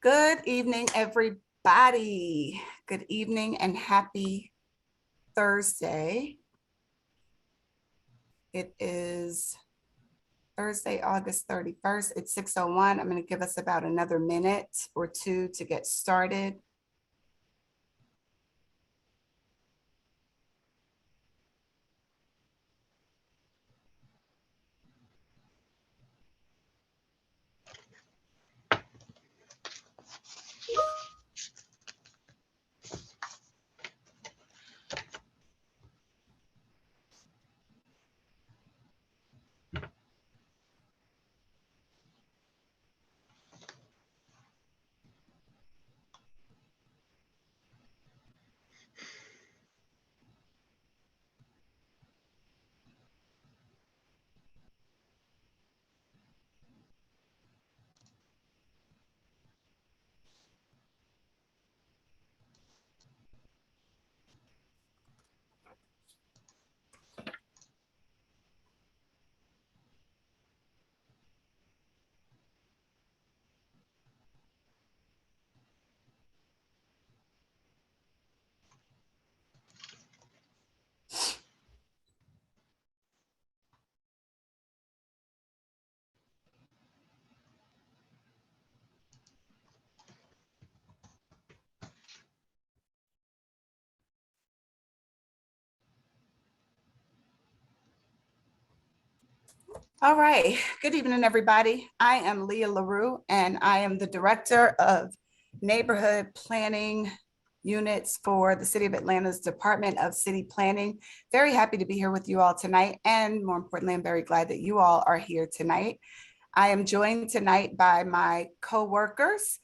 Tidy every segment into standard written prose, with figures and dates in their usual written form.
Good evening, everybody. Good evening and happy Thursday. It is Thursday, August 31st. It's 6:01. I'm going to give us about another minute or two to get started. All right. Good evening, everybody. I am Leah LaRue, and I am the Director of Neighborhood Planning Units for the City of Atlanta's Department of City Planning. Very happy to be here with you all tonight. And more importantly, I'm very glad that you all are here tonight. I am joined tonight by my co-workers,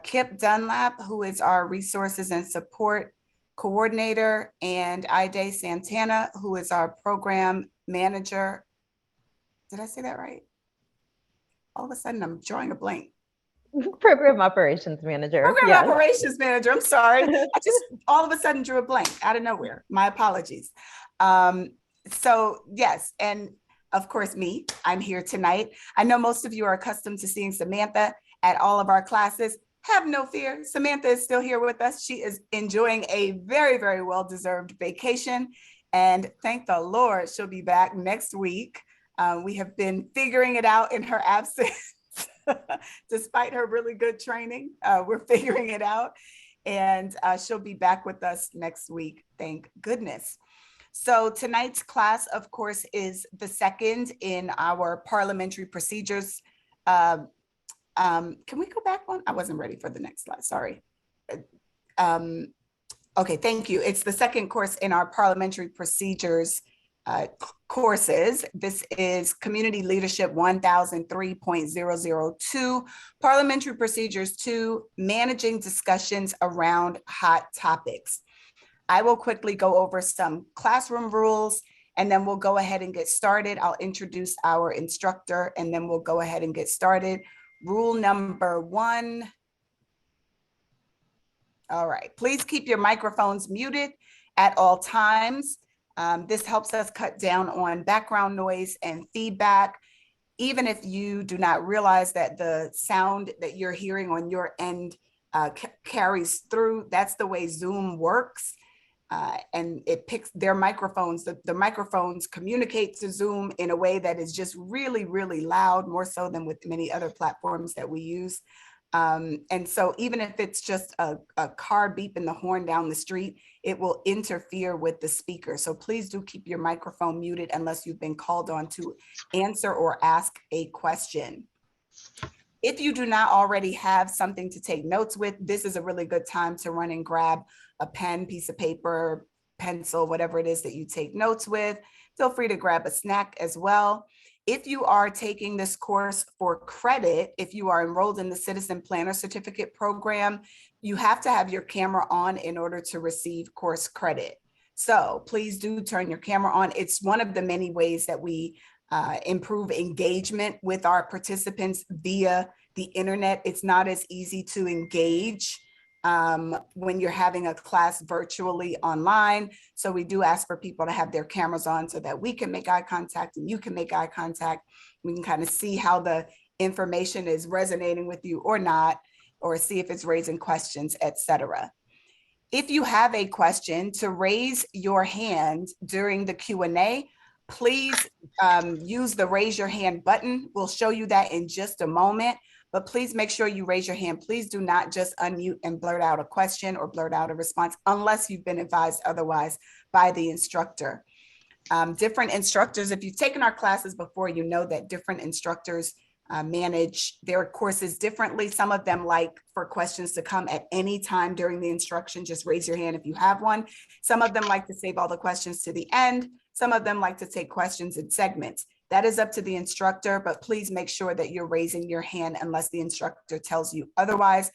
Kip Dunlap, who is our Resources and Support Coordinator, and Ide Santana, who is our Program Manager. Did I say that right? All of a sudden, I'm drawing a blank. Program Operations Manager. Program Operations Manager. I'm sorry. I just all of a sudden drew a blank out of nowhere. My apologies. So yes, and of course me, I'm here tonight. I know most of you are accustomed to seeing Samantha at all of our classes. Have no fear. Samantha is still here with us. She is enjoying a very, very well-deserved vacation. And thank the Lord, she'll be back next week. We have been figuring it out in her absence. Despite her really good training, we're figuring it out. And she'll be back with us next week, thank goodness. So tonight's class, of course, is the second in our parliamentary procedures. Can we go back one? I wasn't ready for the next slide, sorry. Okay, thank you. It's the second course in our parliamentary procedures courses. This is Community Leadership 1003.002, Parliamentary Procedures 2, Managing Discussions Around Hot Topics. I will quickly go over some classroom rules, and then we'll go ahead and get started. I'll introduce our instructor, and then we'll go ahead and get started. Rule number 1. All right, please keep your microphones muted at all times. This helps us cut down on background noise and feedback. Even if you do not realize that the sound that you're hearing on your end carries through, that's the way Zoom works. And it picks their microphones. The microphones communicate to Zoom in a way that is just really, really loud, more so than with many other platforms that we use. And so even if it's just a car beeping the horn down the street, it will interfere with the speaker. So please do keep your microphone muted unless you've been called on to answer or ask a question. If you do not already have something to take notes with, this is a really good time to run and grab a pen, piece of paper, pencil, whatever it is that you take notes with. Feel free to grab a snack as well. If you are taking this course for credit, if you are enrolled in the Citizen Planner Certificate program, you have to have your camera on in order to receive course credit. So please do turn your camera on. It's one of the many ways that we improve engagement with our participants via the internet. It's not as easy to engage when you're having a class virtually online. So we do ask for people to have their cameras on so that we can make eye contact and you can make eye contact. We can kind of see how the information is resonating with you or not, or see if it's raising questions, etc. If you have a question, to raise your hand during the Q&A, please use the raise your hand button. We'll show you that in just a moment, but please make sure you raise your hand. Please do not just unmute and blurt out a question or blurt out a response unless you've been advised otherwise by the instructor. Different instructors, if you've taken our classes before, you know that different instructors manage their courses differently. Some of them like for questions to come at any time during the instruction. Just raise your hand if you have one. Some of them like to save all the questions to the end. Some of them like to take questions in segments. That is up to the instructor, but please make sure that you're raising your hand unless the instructor tells you otherwise.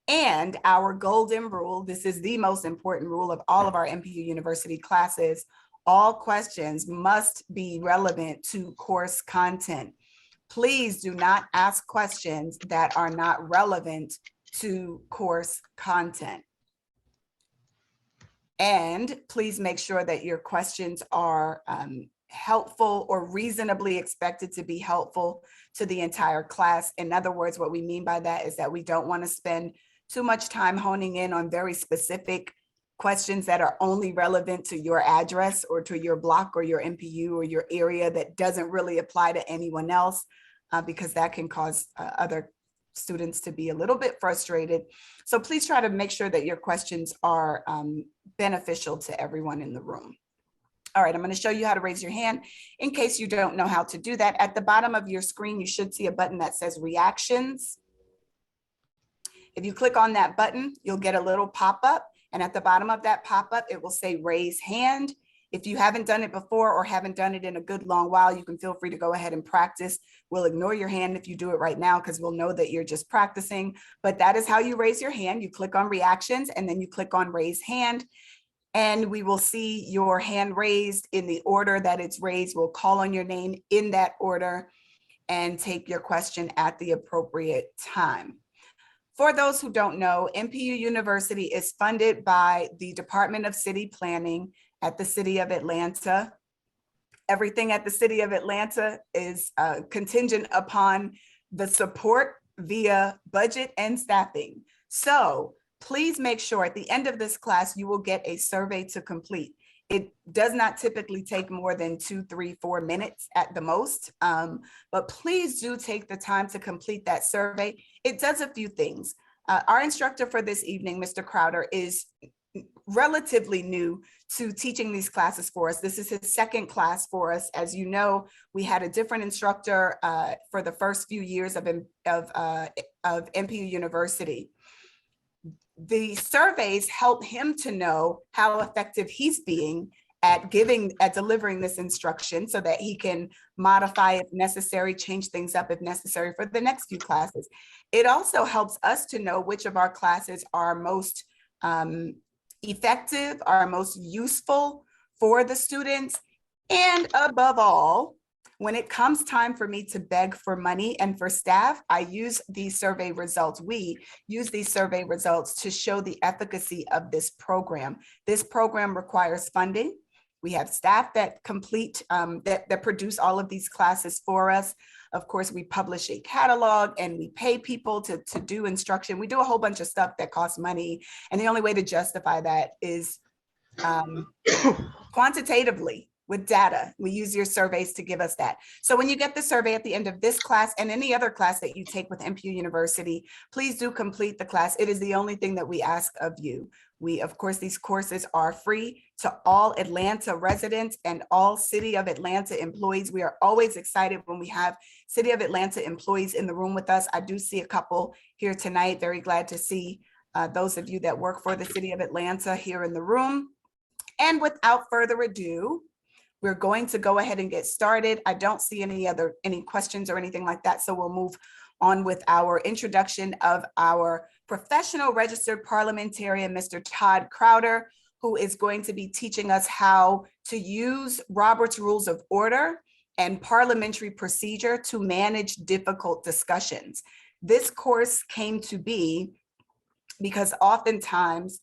And our golden rule, this is the most important rule of all of our MPU University classes, all questions must be relevant to course content. Please do not ask questions that are not relevant to course content. And please make sure that your questions are helpful or reasonably expected to be helpful to the entire class. In other words, what we mean by that is that we don't want to spend too much time honing in on very specific questions that are only relevant to your address or to your block or your MPU or your area that doesn't really apply to anyone else, because that can cause other students to be a little bit frustrated. So please try to make sure that your questions are beneficial to everyone in the room. All right, I'm going to show you how to raise your hand in case you don't know how to do that. At the bottom of your screen, you should see a button that says reactions. If you click on that button, you'll get a little pop-up, and at the bottom of that pop-up, it will say raise hand. If you haven't done it before or haven't done it in a good long while, you can feel free to go ahead and practice. We'll ignore your hand if you do it right now because we'll know that you're just practicing, but that is how you raise your hand. You click on reactions and then you click on raise hand, and we will see your hand raised in the order that it's raised. We'll call on your name in that order and take your question at the appropriate time. For those who don't know, MPU University is funded by the Department of City Planning at the City of Atlanta. Everything at the City of Atlanta is contingent upon the support via budget and staffing. So please make sure at the end of this class, you will get a survey to complete. It does not typically take more than 2, 3, 4 minutes at the most, but please do take the time to complete that survey. It does a few things. Our instructor for this evening, Mr. Crowder, is relatively new to teaching these classes for us. This is his second class for us. As you know, we had a different instructor for the first few years of MPU University. The surveys help him to know how effective he's being at delivering this instruction so that he can modify if necessary, change things up if necessary for the next few classes. It also helps us to know which of our classes are most effective, are most useful for the students. And above all, when it comes time for me to beg for money and for staff, I use these survey results. We use these survey results to show the efficacy of this program. This program requires funding. We have staff that complete, that produce all of these classes for us. Of course, we publish a catalog and we pay people to do instruction. We do a whole bunch of stuff that costs money. And the only way to justify that is quantitatively. With data. We use your surveys to give us that. So when you get the survey at the end of this class and any other class that you take with MPU University, please do complete the class. It is the only thing that we ask of you. Of course, these courses are free to all Atlanta residents and all City of Atlanta employees. We are always excited when we have City of Atlanta employees in the room with us. I do see a couple here tonight. Very glad to see those of you that work for the City of Atlanta here in the room. And without further ado, We're going to go ahead and get started. I don't see any questions or anything like that, so we'll move on with our introduction of our professional registered parliamentarian, Mr. Todd Crowder, who is going to be teaching us how to use Robert's Rules of Order and parliamentary procedure to manage difficult discussions. This course came to be because oftentimes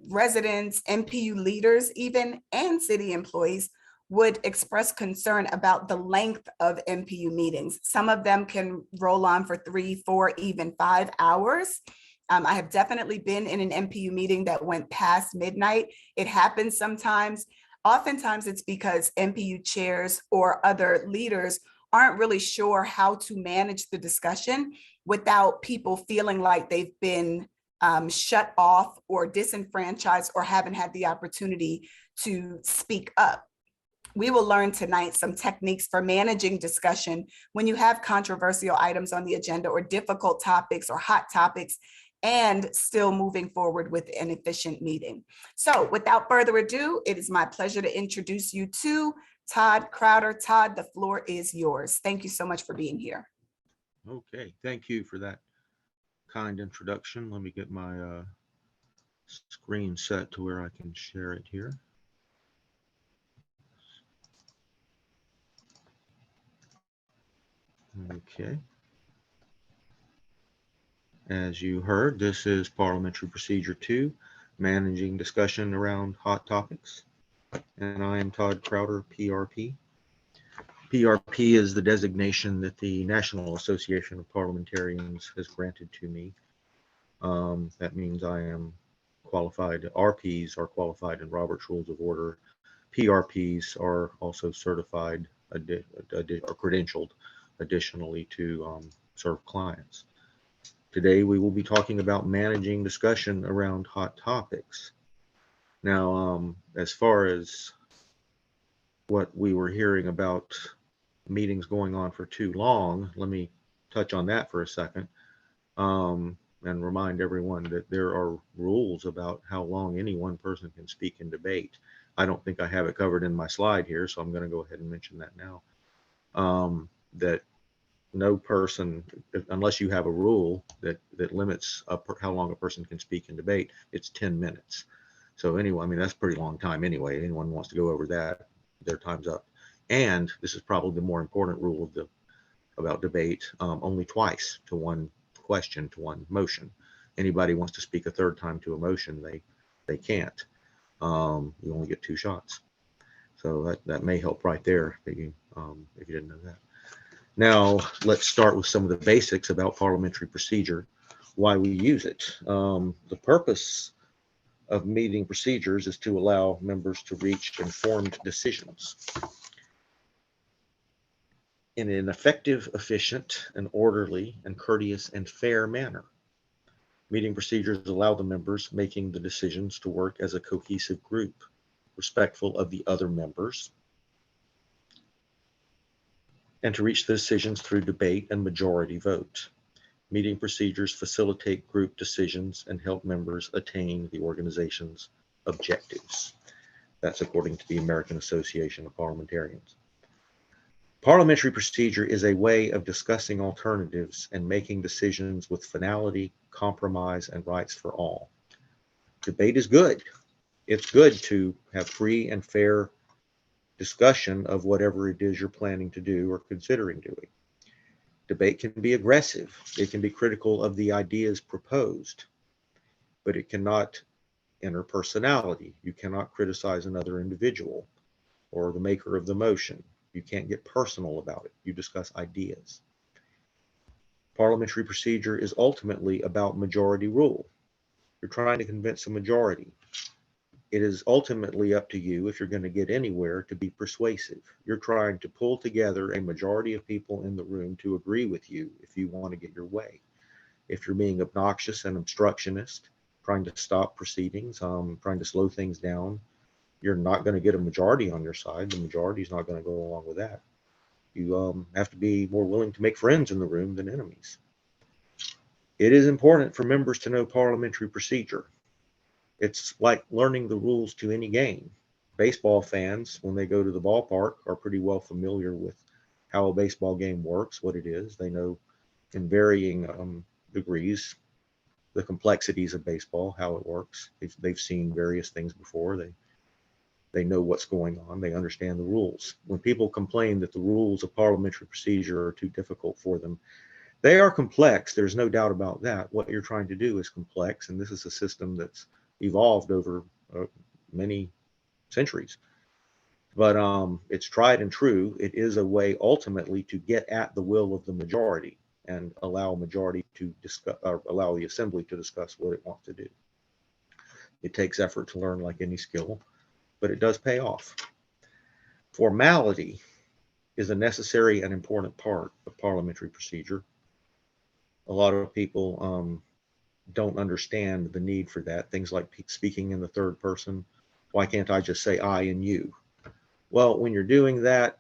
residents, MPU leaders even, and city employees would express concern about the length of MPU meetings. Some of them can roll on for 3, 4, even 5 hours. I have definitely been in an MPU meeting that went past midnight. It happens sometimes. Oftentimes it's because MPU chairs or other leaders aren't really sure how to manage the discussion without people feeling like they've been shut off or disenfranchised or haven't had the opportunity to speak up. We will learn tonight some techniques for managing discussion when you have controversial items on the agenda or difficult topics or hot topics, and still moving forward with an efficient meeting. So without further ado, it is my pleasure to introduce you to Todd Crowder. Todd, the floor is yours. Thank you so much for being here. Okay, thank you for that kind introduction. Let me get my screen set to where I can share it here. Okay. As you heard, this is Parliamentary Procedure 2, Managing Discussion Around Hot Topics. And I am Todd Crowder, PRP. PRP is the designation that the National Association of Parliamentarians has granted to me. That means I am qualified. RPs are qualified in Robert's Rules of Order. PRPs are also certified or credentialed additionally to serve clients. Today we will be talking about managing discussion around hot topics. Now, as far as what we were hearing about meetings going on for too long, let me touch on that for a second and remind everyone that there are rules about how long any one person can speak in debate. I don't think I have it covered in my slide here, so I'm going to go ahead and mention that now. That no person, unless you have a rule that limits how long a person can speak in debate, it's 10 minutes. So anyway, I mean, that's a pretty long time anyway. Anyone wants to go over that, their time's up. And this is probably the more important rule of about debate, only twice to one question to one motion. Anybody wants to speak a third time to a motion, they can't. You only get 2 shots. So that may help right there if you didn't know that. Now, let's start with some of the basics about parliamentary procedure, why we use it. The purpose of meeting procedures is to allow members to reach informed decisions in an effective, efficient, and orderly, and courteous and fair manner. Meeting procedures allow the members making the decisions to work as a cohesive group, respectful of the other members, and to reach the decisions through debate and majority vote. Meeting procedures facilitate group decisions and help members attain the organization's objectives. That's according to the American Association of Parliamentarians. Parliamentary procedure is a way of discussing alternatives and making decisions with finality, compromise, and rights for all. Debate is good. It's good to have free and fair discussion of whatever it is you're planning to do or considering doing. Debate can be aggressive. It can be critical of the ideas proposed, but it cannot enter personality. You cannot criticize another individual or the maker of the motion. You can't get personal about it. You discuss ideas. Parliamentary procedure is ultimately about majority rule. You're trying to convince a majority. It is ultimately up to you, if you're going to get anywhere, to be persuasive. You're trying to pull together a majority of people in the room to agree with you if you want to get your way. If you're being obnoxious and obstructionist, trying to stop proceedings, trying to slow things down, you're not going to get a majority on your side. The majority is not going to go along with that. You have to be more willing to make friends in the room than enemies. It is important for members to know parliamentary procedure. It's like learning the rules to any game. Baseball fans, when they go to the ballpark, are pretty well familiar with how a baseball game works, what it is. They know in varying degrees the complexities of baseball, how it works. They've seen various things before. They know what's going on. They understand the rules. When people complain that the rules of parliamentary procedure are too difficult for them, they are complex. There's no doubt about that. What you're trying to do is complex, and this is a system that's evolved over many centuries. But it's tried and true. It is a way ultimately to get at the will of the majority and allow majority to discuss, or allow the assembly to discuss what it wants to do. It takes effort to learn, like any skill, but it does pay off. Formality is a necessary and important part of parliamentary procedure. A lot of people don't understand the need for that. Things like speaking in the third person. Why can't I just say I and you? Well, when you're doing that,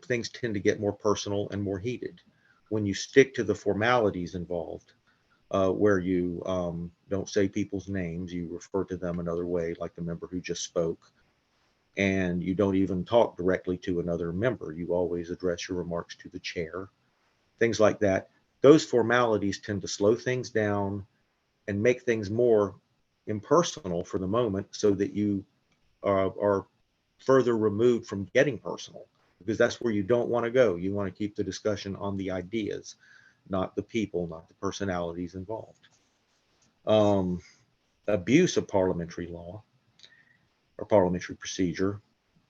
things tend to get more personal and more heated. When you stick to the formalities involved, where you don't say people's names, you refer to them another way, like the member who just spoke, and you don't even talk directly to another member. You always address your remarks to the chair, things like that. Those formalities tend to slow things down and make things more impersonal for the moment, so that you are further removed from getting personal, because that's where you don't want to go. You want to keep the discussion on the ideas, not the people, not the personalities involved. Abuse of parliamentary law or parliamentary procedure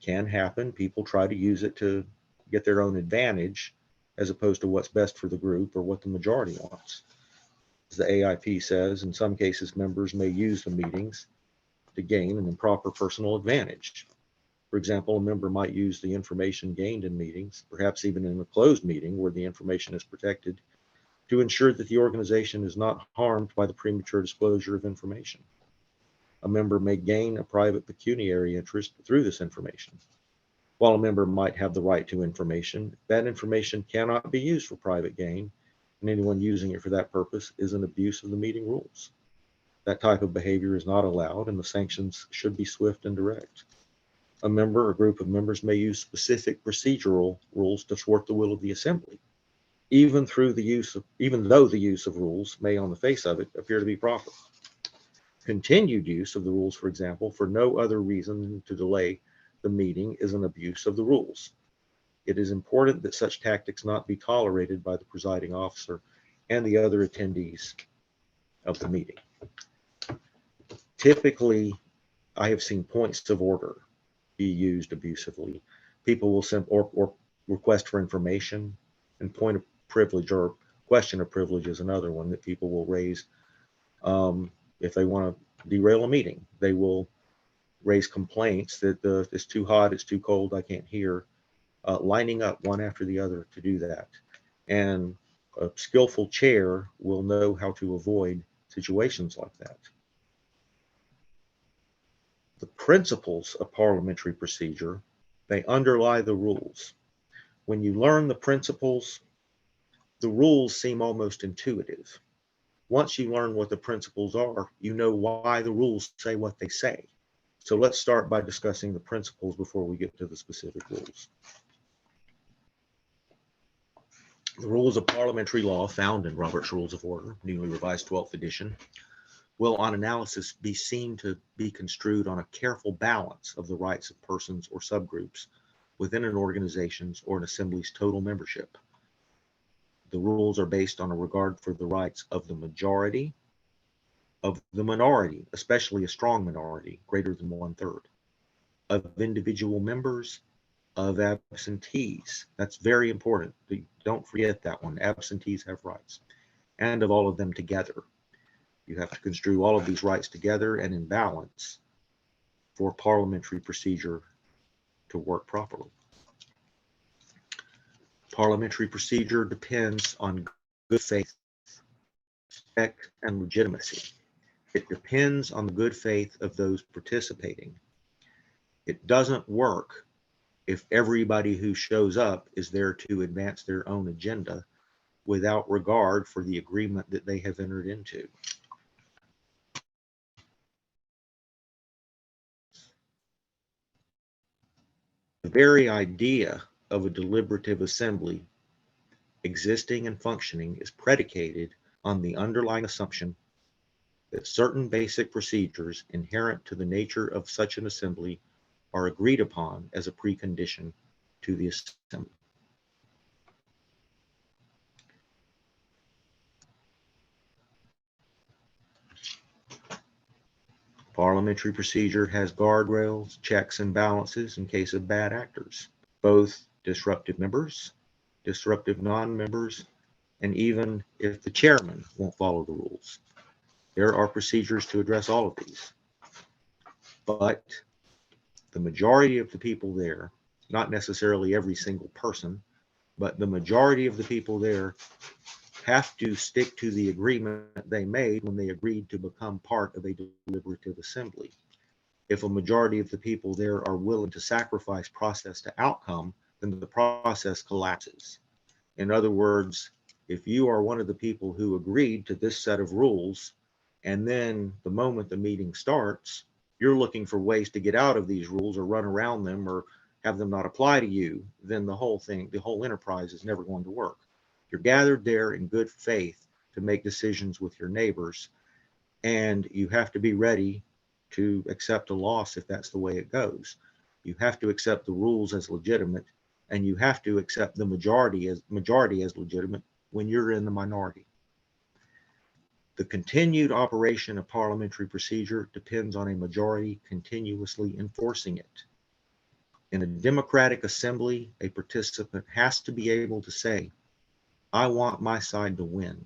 can happen. People try to use it to get their own advantage, as opposed to what's best for the group or what the majority wants. As the AIP says, in some cases, members may use the meetings to gain an improper personal advantage. For example, a member might use the information gained in meetings, perhaps even in a closed meeting where the information is protected, to ensure that the organization is not harmed by the premature disclosure of information. A member may gain a private pecuniary interest through this information. While a member might have the right to information, that information cannot be used for private gain, and anyone using it for that purpose is an abuse of the meeting rules. That type of behavior is not allowed, and the sanctions should be swift and direct. A member or group of members may use specific procedural rules to thwart the will of the assembly, even though the use of rules may, on the face of it, appear to be proper. Continued use of the rules, for example, for no other reason than to delay the meeting, is an abuse of the rules. It is important that such tactics not be tolerated by the presiding officer and the other attendees of the meeting. Typically, I have seen points of order be used abusively. People will or request for information, and point of privilege or question of privilege is another one that people will raise. If they want to derail a meeting, they will raise complaints that it's too hot, it's too cold, I can't hear, lining up one after the other to do that. And a skillful chair will know how to avoid situations like that. The principles of parliamentary procedure, they underlie the rules. When you learn the principles, the rules seem almost intuitive. Once you learn what the principles are, you know why the rules say what they say. So let's start by discussing the principles before we get to the specific rules. The rules of parliamentary law found in Robert's Rules of Order, newly revised 12th edition, will on analysis be seen to be construed on a careful balance of the rights of persons or subgroups within an organization's or an assembly's total membership. The rules are based on a regard for the rights of the majority, of the minority, especially a strong minority, greater than 1/3, of individual members, of absentees. That's very important. Don't forget that one. Absentees have rights, and of all of them together. You have to construe all of these rights together and in balance for parliamentary procedure to work properly. Parliamentary procedure depends on good faith, respect, and legitimacy. It depends on the good faith of those participating. It doesn't work if everybody who shows up is there to advance their own agenda without regard for the agreement that they have entered into. The very idea of a deliberative assembly existing and functioning is predicated on the underlying assumption that certain basic procedures inherent to the nature of such an assembly are agreed upon as a precondition to the assembly. Parliamentary procedure has guardrails, checks, and balances in case of bad actors, both disruptive members, disruptive non-members, and even if the chairman won't follow the rules. There are procedures to address all of these. But the majority of the people there, not necessarily every single person, but the majority of the people there have to stick to the agreement they made when they agreed to become part of a deliberative assembly. If a majority of the people there are willing to sacrifice process to outcome, then the process collapses. In other words, if you are one of the people who agreed to this set of rules, and then the moment the meeting starts, you're looking for ways to get out of these rules or run around them or have them not apply to you, then the whole thing, the whole enterprise is never going to work. You're gathered there in good faith to make decisions with your neighbors, and you have to be ready to accept a loss if that's the way it goes. You have to accept the rules as legitimate, and you have to accept the majority as legitimate when you're in the minority. The continued operation of parliamentary procedure depends on a majority continuously enforcing it. In a democratic assembly, a participant has to be able to say, I want my side to win,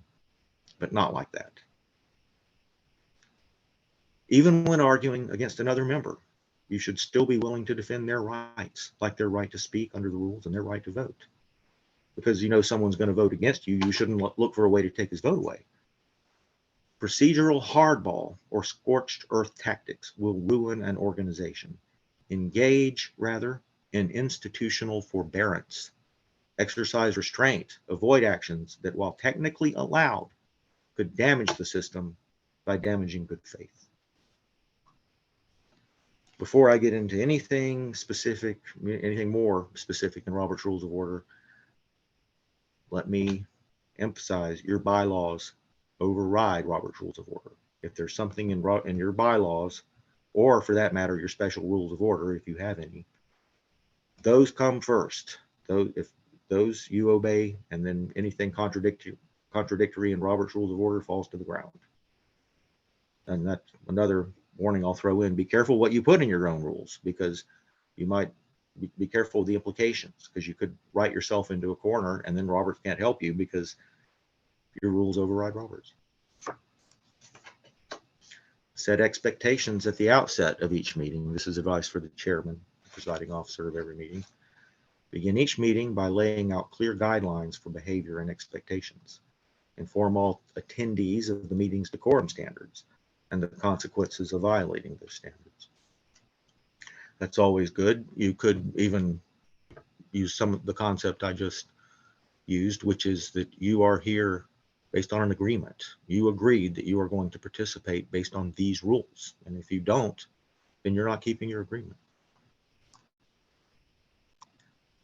but not like that. Even when arguing against another member, you should still be willing to defend their rights, like their right to speak under the rules and their right to vote. Because you know someone's going to vote against you, you shouldn't look for a way to take his vote away. Procedural hardball or scorched earth tactics will ruin an organization. Engage, rather, in institutional forbearance. Exercise restraint, avoid actions that, while technically allowed, could damage the system by damaging good faith. Before I get into anything specific, anything more specific in Robert's Rules of Order, let me emphasize your bylaws override Robert's Rules of Order. If there's something in your bylaws, or for that matter, your special rules of order, if you have any, those come first. If those you obey, and then anything contradictory in Robert's Rules of Order falls to the ground. And that's another warning I'll throw in. Be careful what you put in your own rules, because you might be careful of the implications, because you could write yourself into a corner and then Roberts can't help you because your rules override Roberts. Set expectations at the outset of each meeting. This is advice for the chairman, the presiding officer of every meeting. Begin each meeting by laying out clear guidelines for behavior and expectations. Inform all attendees of the meeting's decorum standards and the consequences of violating those standards. That's always good. You could even use some of the concept I just used, which is that you are here based on an agreement. You agreed that you are going to participate based on these rules. And if you don't, then you're not keeping your agreement.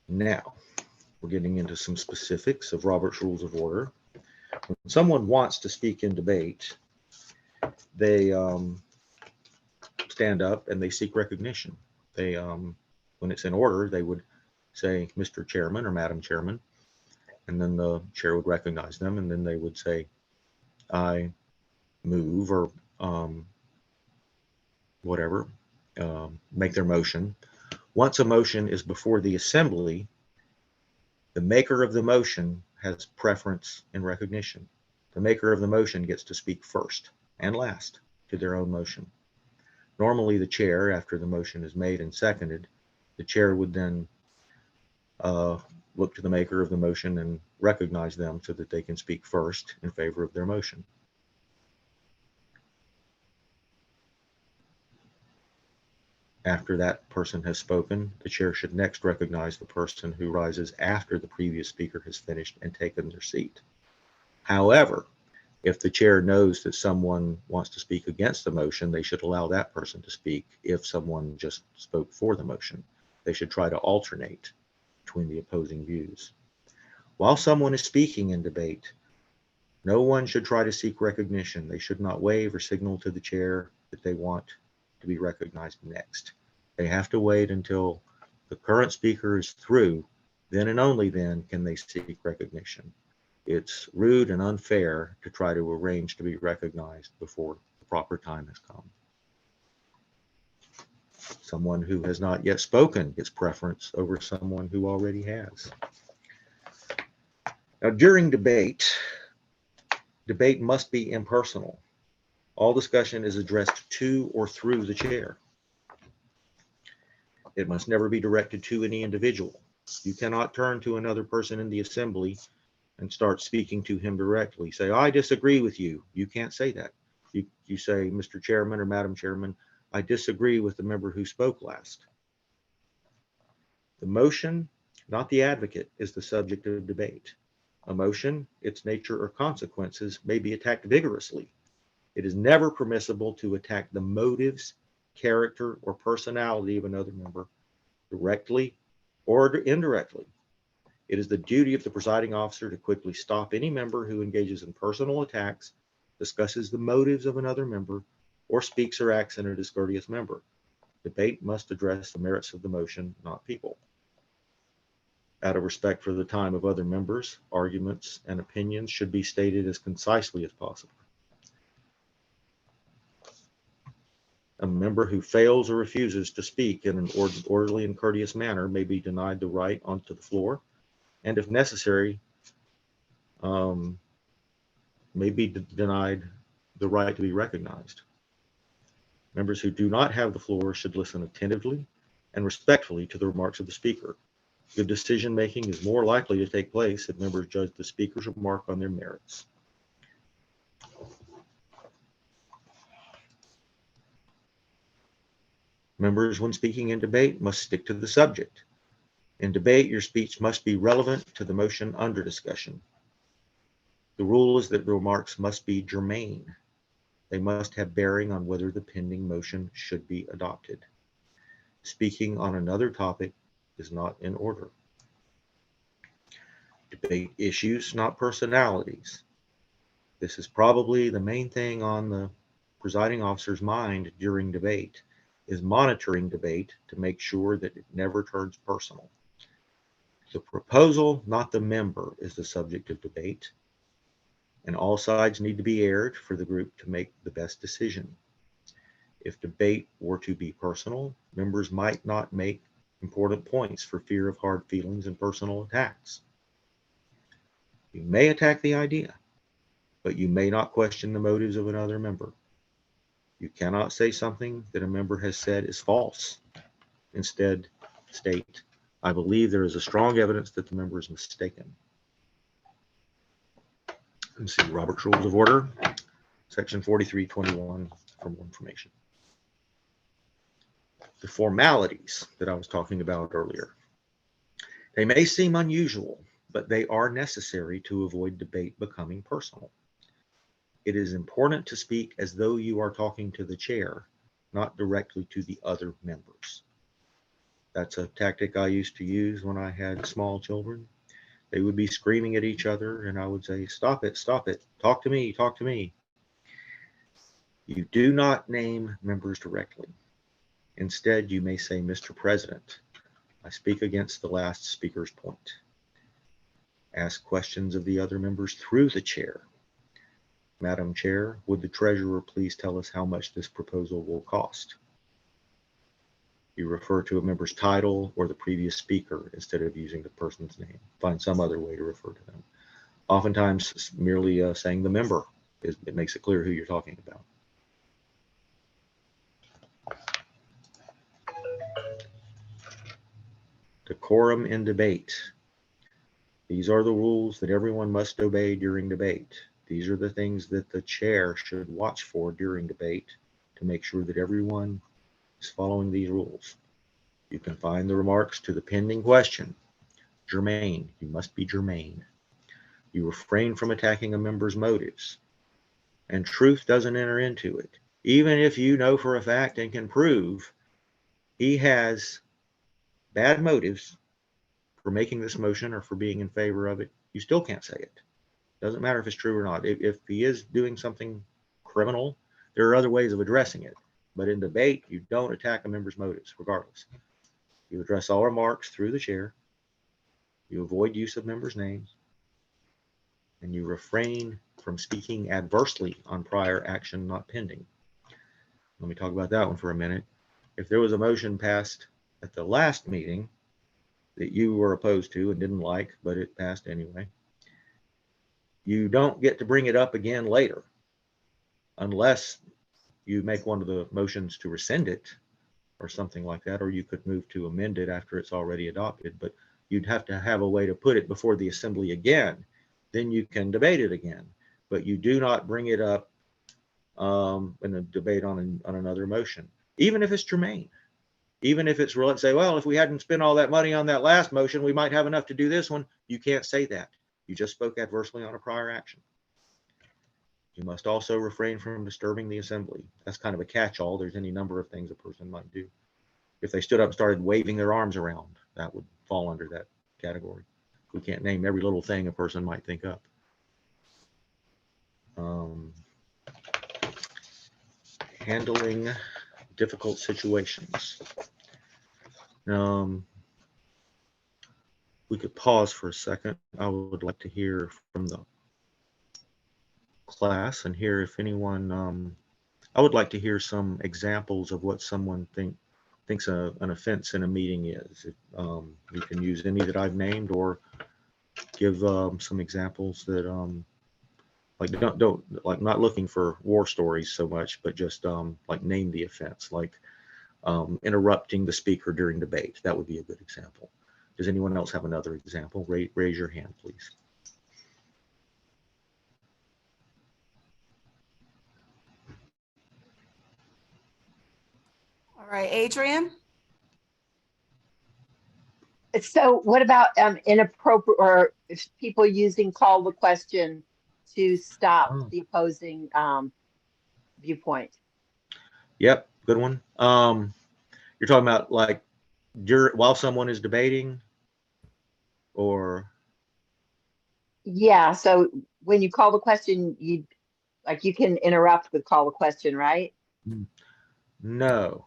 Now, we're getting into some specifics of Robert's Rules of Order. When someone wants to speak in debate, they stand up and they seek recognition. They, when it's in order, they would say, Mr. Chairman or Madam Chairman, and then the chair would recognize them, and then they would say, I move, or whatever, make their motion. Once a motion is before the assembly, the maker of the motion has preference in recognition. The maker of the motion gets to speak first and last to their own motion. Normally the chair, after the motion is made and seconded, the chair would then look to the maker of the motion and recognize them so that they can speak first in favor of their motion. After that person has spoken, the chair should next recognize the person who rises after the previous speaker has finished and taken their seat. However, if the chair knows that someone wants to speak against the motion, they should allow that person to speak if someone just spoke for the motion. They should try to alternate between the opposing views. While someone is speaking in debate, no one should try to seek recognition. They should not wave or signal to the chair that they want to be recognized next. They have to wait until the current speaker is through. Then and only then can they seek recognition. It's rude and unfair to try to arrange to be recognized before the proper time has come. Someone who has not yet spoken gets preference over someone who already has. Now, during debate must be impersonal. All discussion is addressed to or through the chair. It must never be directed to any individual. You cannot turn to another person in the assembly and start speaking to him directly. Say, I disagree with you. You can't say that. You say, Mr. Chairman or Madam Chairman, I disagree with the member who spoke last. The motion, not the advocate, is the subject of debate. A motion, its nature or consequences, may be attacked vigorously. It is never permissible to attack the motives, character, or personality of another member directly or indirectly. It is the duty of the presiding officer to quickly stop any member who engages in personal attacks, discusses the motives of another member, or speaks or acts in a discourteous member. Debate must address the merits of the motion, not people. Out of respect for the time of other members, arguments and opinions should be stated as concisely as possible. A member who fails or refuses to speak in an orderly and courteous manner may be denied the right onto the floor, and if necessary, may be denied the right to be recognized. Members who do not have the floor should listen attentively and respectfully to the remarks of the speaker. Good decision-making is more likely to take place if members judge the speaker's remark on their merits. Members, when speaking in debate, must stick to the subject. In debate, your speech must be relevant to the motion under discussion. The rule is that the remarks must be germane. They must have bearing on whether the pending motion should be adopted. Speaking on another topic is not in order. Debate issues, not personalities. This is probably the main thing on the presiding officer's mind during debate, is monitoring debate to make sure that it never turns personal. The proposal, not the member, is the subject of debate, and all sides need to be aired for the group to make the best decision. If debate were to be personal, members might not make important points for fear of hard feelings and personal attacks. You may attack the idea, but you may not question the motives of another member. You cannot say something that a member has said is false. Instead, state, I believe there is a strong evidence that the member is mistaken. Let's see, Robert's Rules of Order, section 4321 for more information. The formalities that I was talking about earlier. They may seem unusual, but they are necessary to avoid debate becoming personal. It is important to speak as though you are talking to the chair, not directly to the other members. That's a tactic I used to use when I had small children. They would be screaming at each other, and I would say, stop it, talk to me, talk to me. You do not name members directly. Instead, you may say, Mr. President, I speak against the last speaker's point. Ask questions of the other members through the chair. Madam Chair, would the treasurer please tell us how much this proposal will cost? You refer to a member's title or the previous speaker instead of using the person's name. Find some other way to refer to them. Oftentimes, merely saying the member, it makes it clear who you're talking about. Decorum in debate. These are the rules that everyone must obey during debate. These are the things that the chair should watch for during debate to make sure that everyone is following these rules. You can find the remarks to the pending question. Germane, you must be germane. You refrain from attacking a member's motives. And truth doesn't enter into it. Even if you know for a fact and can prove he has bad motives for making this motion or for being in favor of it, you still can't say it. Doesn't matter if it's true or not. If he is doing something criminal, there are other ways of addressing it. But in debate, you don't attack a member's motives, regardless. You address all remarks through the chair. You avoid use of members' names. And you refrain from speaking adversely on prior action not pending. Let me talk about that one for a minute. If there was a motion passed at the last meeting that you were opposed to and didn't like, but it passed anyway, you don't get to bring it up again later unless you make one of the motions to rescind it or something like that, or you could move to amend it after it's already adopted, but you'd have to have a way to put it before the assembly again. Then you can debate it again, but you do not bring it up in a debate on another motion, even if it's germane. Even if it's real, say, well, if we hadn't spent all that money on that last motion, we might have enough to do this one. You can't say that. You just spoke adversely on a prior action. You must also refrain from disturbing the assembly. That's kind of a catch-all. There's any number of things a person might do. If they stood up and started waving their arms around, that would fall under that category. We can't name every little thing a person might think up. Handling difficult situations. We could pause for a second. I would like to hear from the class and hear if anyone, I would like to hear some examples of what someone thinks an offense in a meeting is. You can use any that I've named or give some examples that like don't like not looking for war stories so much, but just like name the offense, like interrupting the speaker during debate. That would be a good example. Does anyone else have another example? Raise your hand, please. All right, Adrian? So what about inappropriate or people using call the question to stop the opposing viewpoint? Yep, good one. You're talking about like while someone is debating, or? Yeah, so when you call the question, you can interrupt with call the question, right? No.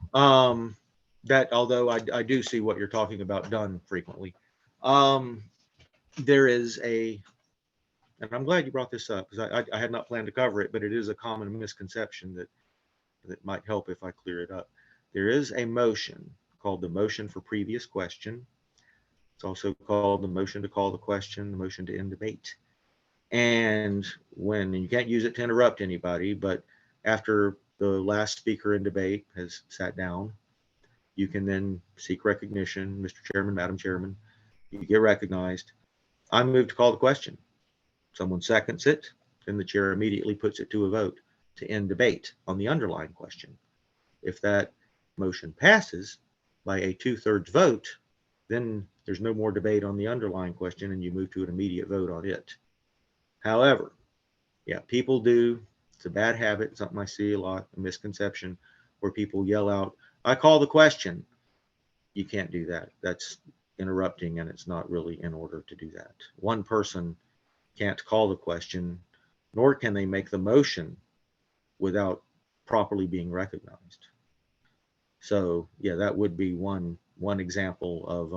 That, although I do see what you're talking about done frequently. There is and I'm glad you brought this up because I had not planned to cover it, but it is a common misconception that might help if I clear it up. There is a motion called the motion for previous question. It's also called the motion to call the question, the motion to end debate. And when you can't use it to interrupt anybody, but after the last speaker in debate has sat down, you can then seek recognition. Mr. Chairman, Madam Chairman, you get recognized. I move to call the question. Someone seconds it, then the chair immediately puts it to a vote to end debate on the underlying question. If that motion passes by a 2/3 vote, then there's no more debate on the underlying question and you move to an immediate vote on it. However, yeah, people do, it's a bad habit, something I see a lot, a misconception, where people yell out, I call the question. You can't do that. That's interrupting and it's not really in order to do that. One person can't call the question, nor can they make the motion without properly being recognized. So yeah, that would be one example of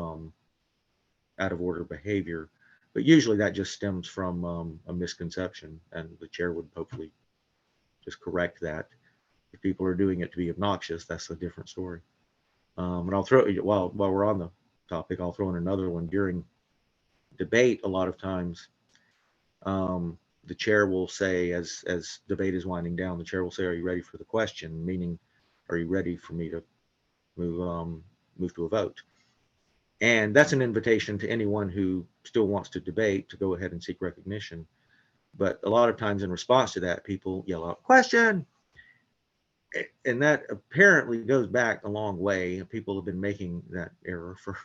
out of order behavior. But usually that just stems from a misconception, and the chair would hopefully just correct that. If people are doing it to be obnoxious, that's a different story. And I'll throw, while we're on the topic, I'll throw in another one. During debate, a lot of times, the chair will say, as debate is winding down, the chair will say, "Are you ready for the question?" Meaning, are you ready for me to move to a vote? And that's an invitation to anyone who still wants to debate to go ahead and seek recognition. But a lot of times in response to that, people yell out, question. And that apparently goes back a long way. People have been making that error for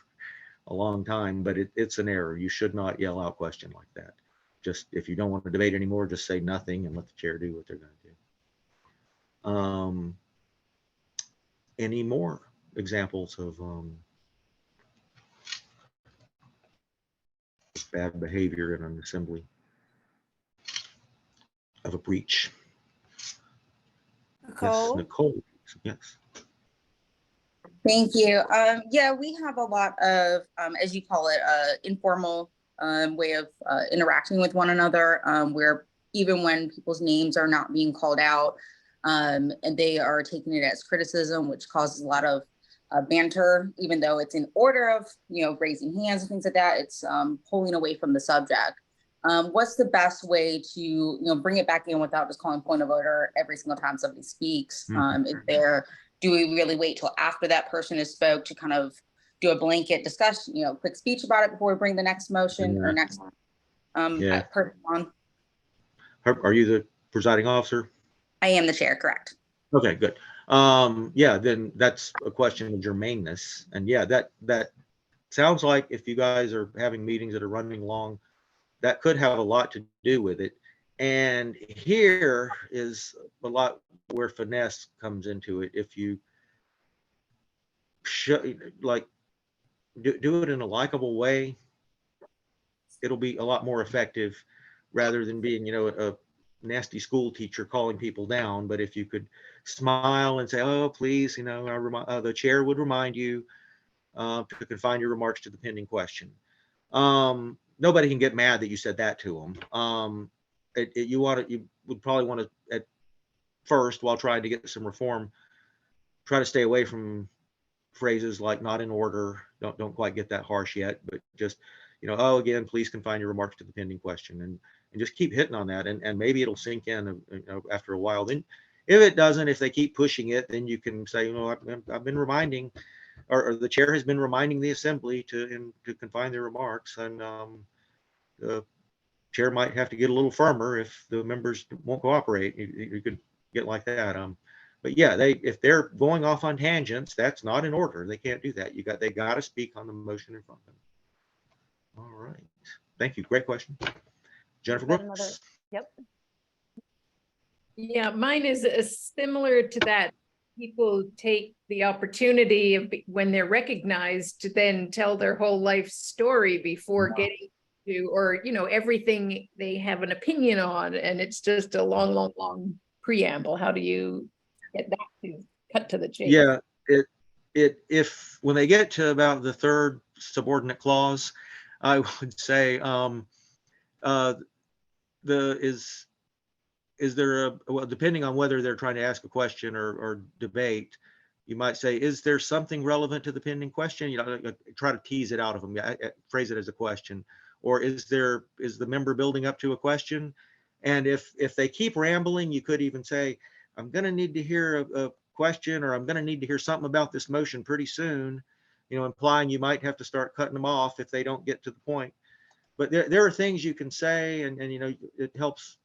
a long time, but it's an error. You should not yell out question like that. Just if you don't want to debate anymore, just say nothing and let the chair do what they're going to do. Any more examples of bad behavior in an assembly of a breach. Yes, Nicole? Nicole. Yes. Thank you. Yeah, we have a lot of, as you call it, informal way of interacting with one another, where even when people's names are not being called out, and they are taking it as criticism, which causes a lot of banter, even though it's in order of, raising hands and things like that, it's pulling away from the subject. What's the best way to, bring it back in without just calling point of order every single time somebody speaks? Do we really wait till after that person has spoke to kind of do a blanket discussion, quick speech about it before we bring the next motion or next person on? Are you the presiding officer? I am the chair, correct. Okay, good. Yeah, then that's a question of germaneness. And yeah, that sounds like if you guys are having meetings that are running long, that could have a lot to do with it. And here is a lot where finesse comes into it. If you like do it in a likable way, it'll be a lot more effective rather than being, a nasty school teacher calling people down. But if you could smile and say, oh, please, the chair would remind you to confine your remarks to the pending question. Nobody can get mad that you said that to them. You would probably want to, at first, while trying to get some reform, try to stay away from phrases like "not in order." Don't quite get that harsh yet, but just, oh, again, please confine your remarks to the pending question, and just keep hitting on that, and maybe it'll sink in, after a while. Then, if it doesn't, if they keep pushing it, then you can say, I've been reminding, or the chair has been reminding the assembly to confine their remarks, and the chair might have to get a little firmer if the members won't cooperate. You could get like that. But yeah, if they're going off on tangents, that's not in order. They can't do that. They got to speak on the motion in front of them. All right. Thank you. Great question. Jennifer Brooks. Yep. Yeah, mine is similar to that. People take the opportunity of when they're recognized to then tell their whole life story before getting to, or, everything they have an opinion on, and it's just a long preamble. How do you get that to cut to the chase? Yeah, if when they get to about the third subordinate clause, I would say, is there well, depending on whether they're trying to ask a question or debate, you might say, is there something relevant to the pending question? Try to tease it out of them, phrase it as a question. Or is the member building up to a question? And if they keep rambling, you could even say, I'm going to need to hear a question, or I'm going to need to hear something about this motion pretty soon, implying you might have to start cutting them off if they don't get to the point. But there are things you can say, and it helps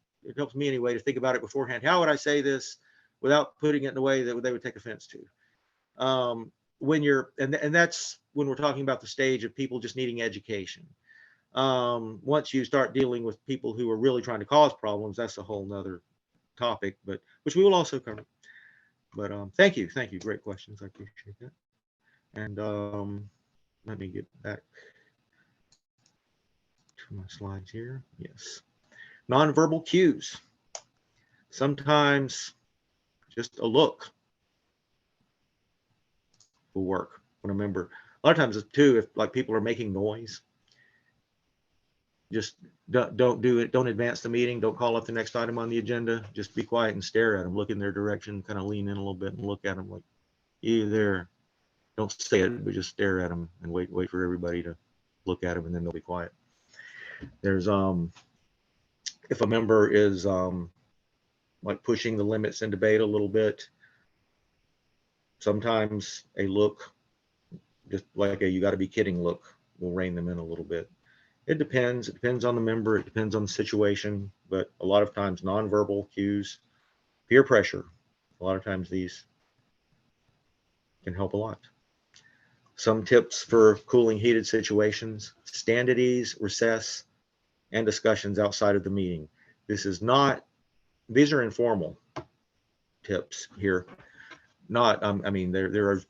me anyway to think about it beforehand. How would I say this without putting it in a way that they would take offense to? When you're, and that's when we're talking about the stage of people just needing education. Once you start dealing with people who are really trying to cause problems, that's a whole nother topic, but which we will also cover. But thank you, great questions, I appreciate that. And let me get back to my slides here. Yes, nonverbal cues. Sometimes just a look will work when a member. A lot of times too, if like people are making noise, just don't do it. Don't advance the meeting. Don't call up the next item on the agenda. Just be quiet and stare at them. Look in their direction. Kind of lean in a little bit and look at them like, you there. Don't say it, but just stare at them and wait for everybody to look at them, and then they'll be quiet. There's if a member is like pushing the limits in debate a little bit, sometimes a look, just like a you got to be kidding look, will rein them in a little bit. It depends on the member, it depends on the situation, but a lot of times nonverbal cues, peer pressure, a lot of times these can help a lot. Some tips for cooling heated situations: stand at ease, recess, and discussions outside of the meeting. These are informal tips here. Not, there are,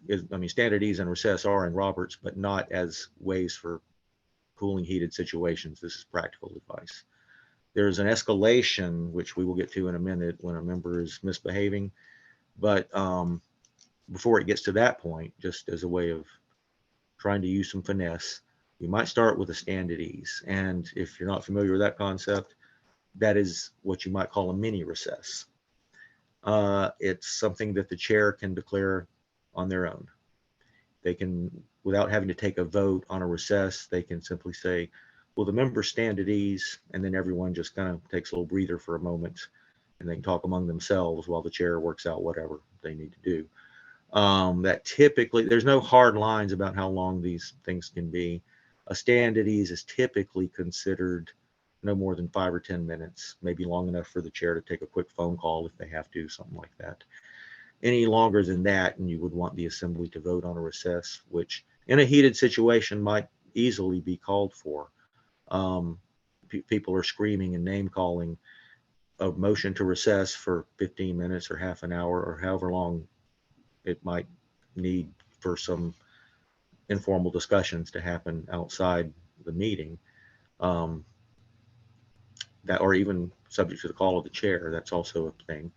stand at ease and recess are in Roberts, but not as ways for cooling heated situations. This is practical advice. There's an escalation, which we will get to in a minute, when a member is misbehaving. But before it gets to that point, just as a way of trying to use some finesse, you might start with a stand at ease. And if you're not familiar with that concept, that is what you might call a mini recess. It's something that the chair can declare on their own. They can, without having to take a vote on a recess, they can simply say, will the members stand at ease? And then everyone just kind of takes a little breather for a moment, and they can talk among themselves while the chair works out whatever they need to do. That typically, there's no hard lines about how long these things can be. A stand at ease is typically considered no more than 5 or 10 minutes, maybe long enough for the chair to take a quick phone call if they have to, something like that. Any longer than that, and you would want the assembly to vote on a recess, which in a heated situation might easily be called for. People are screaming and name calling. A motion to recess for 15 minutes or half an hour or however long it might need for some informal discussions to happen outside the meeting, that, or even subject to the call of the chair, that's also a thing.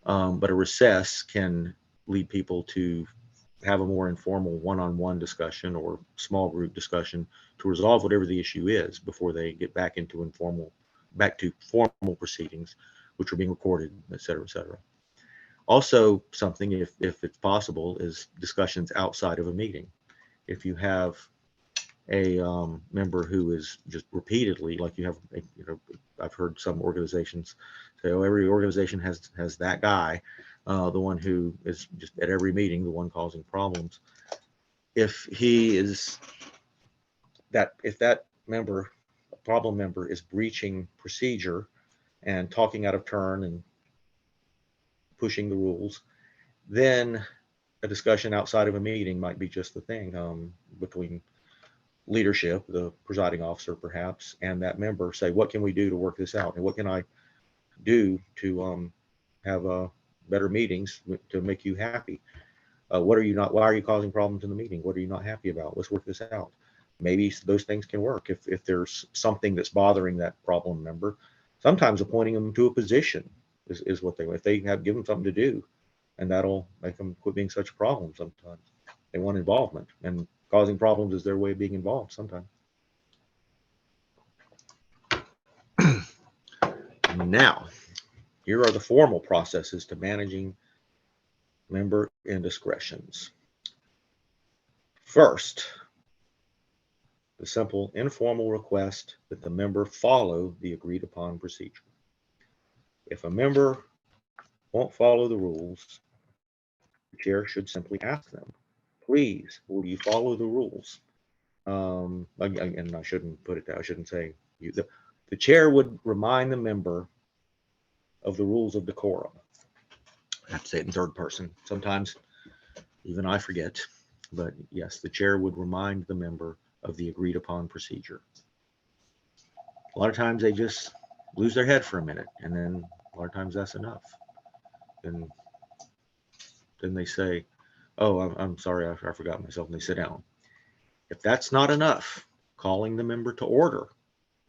But a recess can lead people to have a more informal one-on-one discussion or small group discussion to resolve whatever the issue is before they get back to formal proceedings, which are being recorded, et cetera, et cetera. Also, something, if it's possible, is discussions outside of a meeting. If you have a member who is just repeatedly, like you have, I've heard some organizations say, oh, every organization has that guy, the one who is just at every meeting, the one causing problems. If that member, a problem member, is breaching procedure and talking out of turn and pushing the rules, then a discussion outside of a meeting might be just the thing, between leadership, the presiding officer perhaps, and that member. Say, what can we do to work this out? And what can I do to have better meetings to make you happy? Why are you causing problems in the meeting? What are you not happy about? Let's work this out. Maybe those things can work. If there's something that's bothering that problem member, sometimes appointing them to a position is what if they have given them something to do, and that'll make them quit being such a problem. Sometimes they want involvement, and causing problems is their way of being involved sometimes. Now, here are the formal processes to managing member indiscretions. First, the simple informal request that the member follow the agreed upon procedure. If a member won't follow the rules, the chair should simply ask them, please, will you follow the rules? And I shouldn't put it that, I shouldn't say you. The chair would remind the member of the rules of decorum. I have to say it in third person. Sometimes even I forget, but yes, the chair would remind the member of the agreed upon procedure. A lot of times they just lose their head for a minute, and then a lot of times that's enough. And then they say, oh, I'm sorry, I forgot myself, and they sit down. If that's not enough, calling the member to order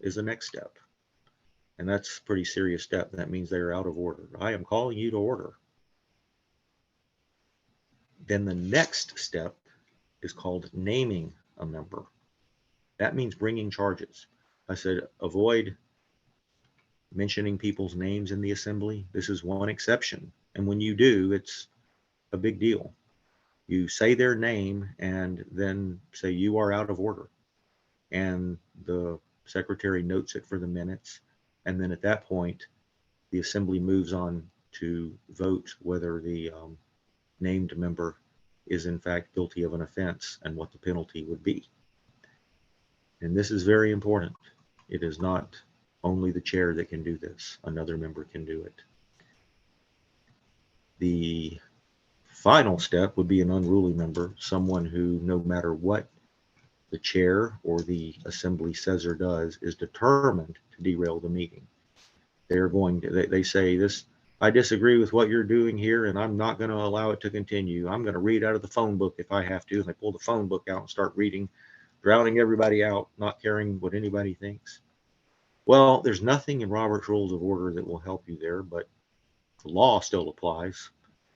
is the next step. And that's a pretty serious step. That means they're out of order. I am calling you to order. Then the next step is called naming a member. That means bringing charges. I said, avoid mentioning people's names in the assembly. This is one exception. And when you do, it's a big deal. You say their name and then say you are out of order. And the secretary notes it for the minutes. And then at that point, the assembly moves on to vote whether the named member is in fact guilty of an offense and what the penalty would be. And this is very important. It is not only the chair that can do this. Another member can do it. The final step would be an unruly member, someone who, no matter what the chair or the assembly says or does, is determined to derail the meeting. They're going to, they say this, I disagree with what you're doing here, and I'm not going to allow it to continue. I'm going to read out of the phone book if I have to. And they pull the phone book out and start reading drowning everybody out, not caring what anybody thinks. Well, there's nothing in Robert's Rules of Order that will help you there, but the law still applies.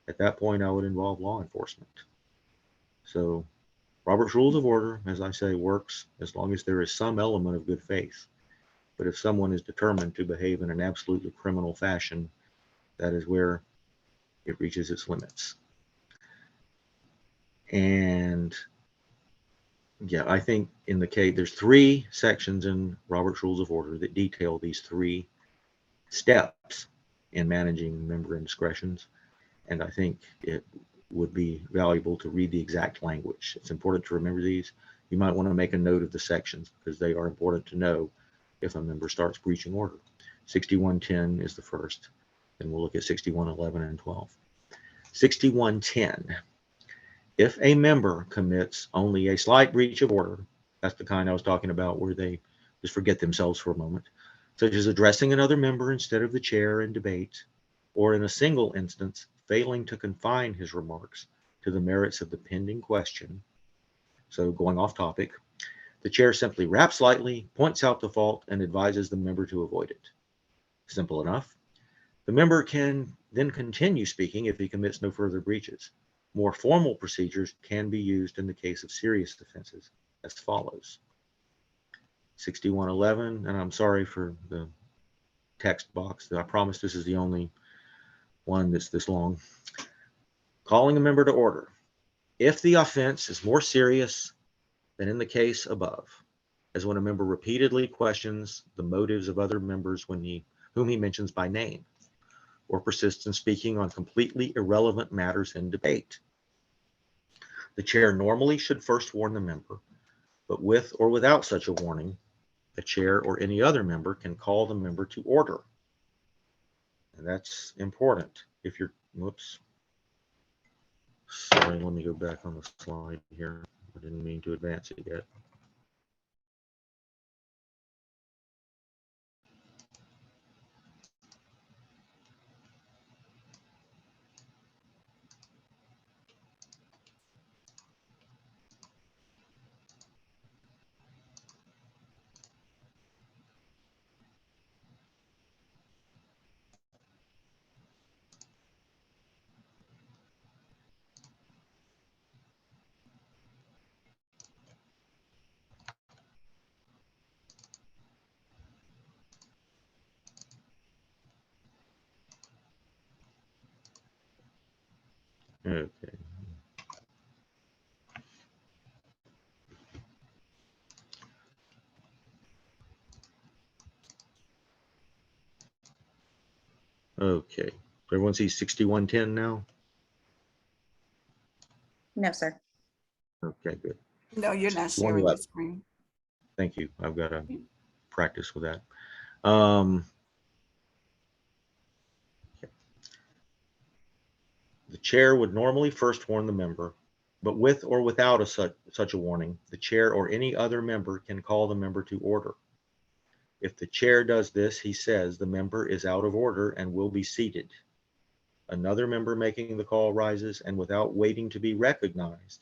At that point, I would involve law enforcement. So Robert's Rules of Order, as I say, works as long as there is some element of good faith. But if someone is determined to behave in an absolutely criminal fashion, that is where it reaches its limits. And yeah, I think in the case, there's 3 sections in Robert's Rules of Order that detail these 3 steps in managing member indiscretions. And I think it would be valuable to read the exact language. It's important to remember these. You might want to make a note of the sections because they are important to know if a member starts breaching order. 6110 is the first, then we'll look at 6111 and 12. 6110. If a member commits only a slight breach of order, that's the kind I was talking about where they just forget themselves for a moment, such as addressing another member instead of the chair in debate, or in a single instance, failing to confine his remarks to the merits of the pending question. So going off topic, the chair simply raps lightly, points out the fault, and advises the member to avoid it. Simple enough. The member can then continue speaking if he commits no further breaches. More formal procedures can be used in the case of serious offenses as follows. 6111, and I'm sorry for the text box. I promise this is the only one that's this long. Calling a member to order. If the offense is more serious than in the case above, as when a member repeatedly questions the motives of other members whom he mentions by name, or persists in speaking on completely irrelevant matters in debate. The chair normally should first warn the member, but with or without such a warning, the chair or any other member can call the member to order. And that's important. If you're, whoops. Sorry, let me go back on the slide here. I didn't mean to advance it yet. Okay. Okay. Everyone sees 6110 now? No, sir. Okay, good. No, you're not sharing your 6111. screen. Thank you. I've got to practice with that. The chair would normally first warn the member, but with or without such a warning, the chair or any other member can call the member to order. If the chair does this, he says the member is out of order and will be seated. Another member making the call rises and without waiting to be recognized.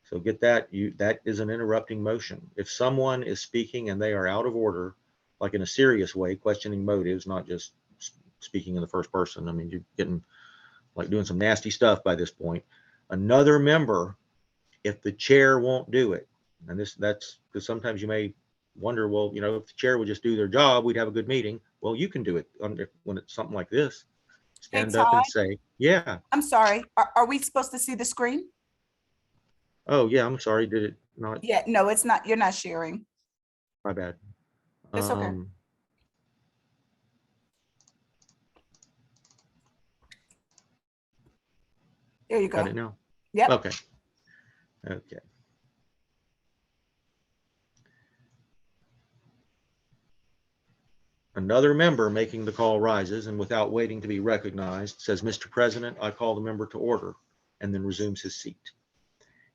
So get that, that is an interrupting motion. If someone is speaking and they are out of order, like in a serious way, questioning motives, not just speaking in the first person. I mean, you're getting like doing some nasty stuff by this point. Another member, if the chair won't do it, and that's because sometimes you may wonder, well, you know, if the chair would just do their job, we'd have a good meeting. Well, you can do it when it's something like this. Stand up and say, yeah. I'm sorry. Are we supposed to see the screen? Oh, yeah, I'm sorry. Did it not? Yeah, no, it's not. You're not sharing. My bad. It's okay. There you Got go. it now? Yep. Okay. Okay. Another member making the call rises and without waiting to be recognized says, Mr. President, I call the member to order, and then resumes his seat.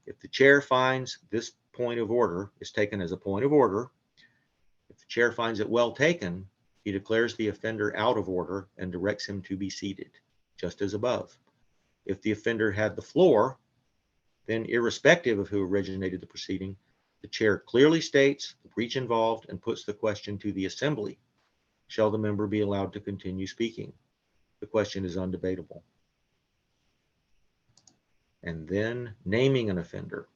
If the chair finds this point of order is taken as a point of order, if the chair finds it well taken, he declares the offender out of order and directs him to be seated, just as above. If the offender had the floor, then irrespective of who originated the proceeding, The chair clearly states the breach involved and puts the question to the assembly. Shall the member be allowed to continue speaking? The question is undebatable. And then naming an offender.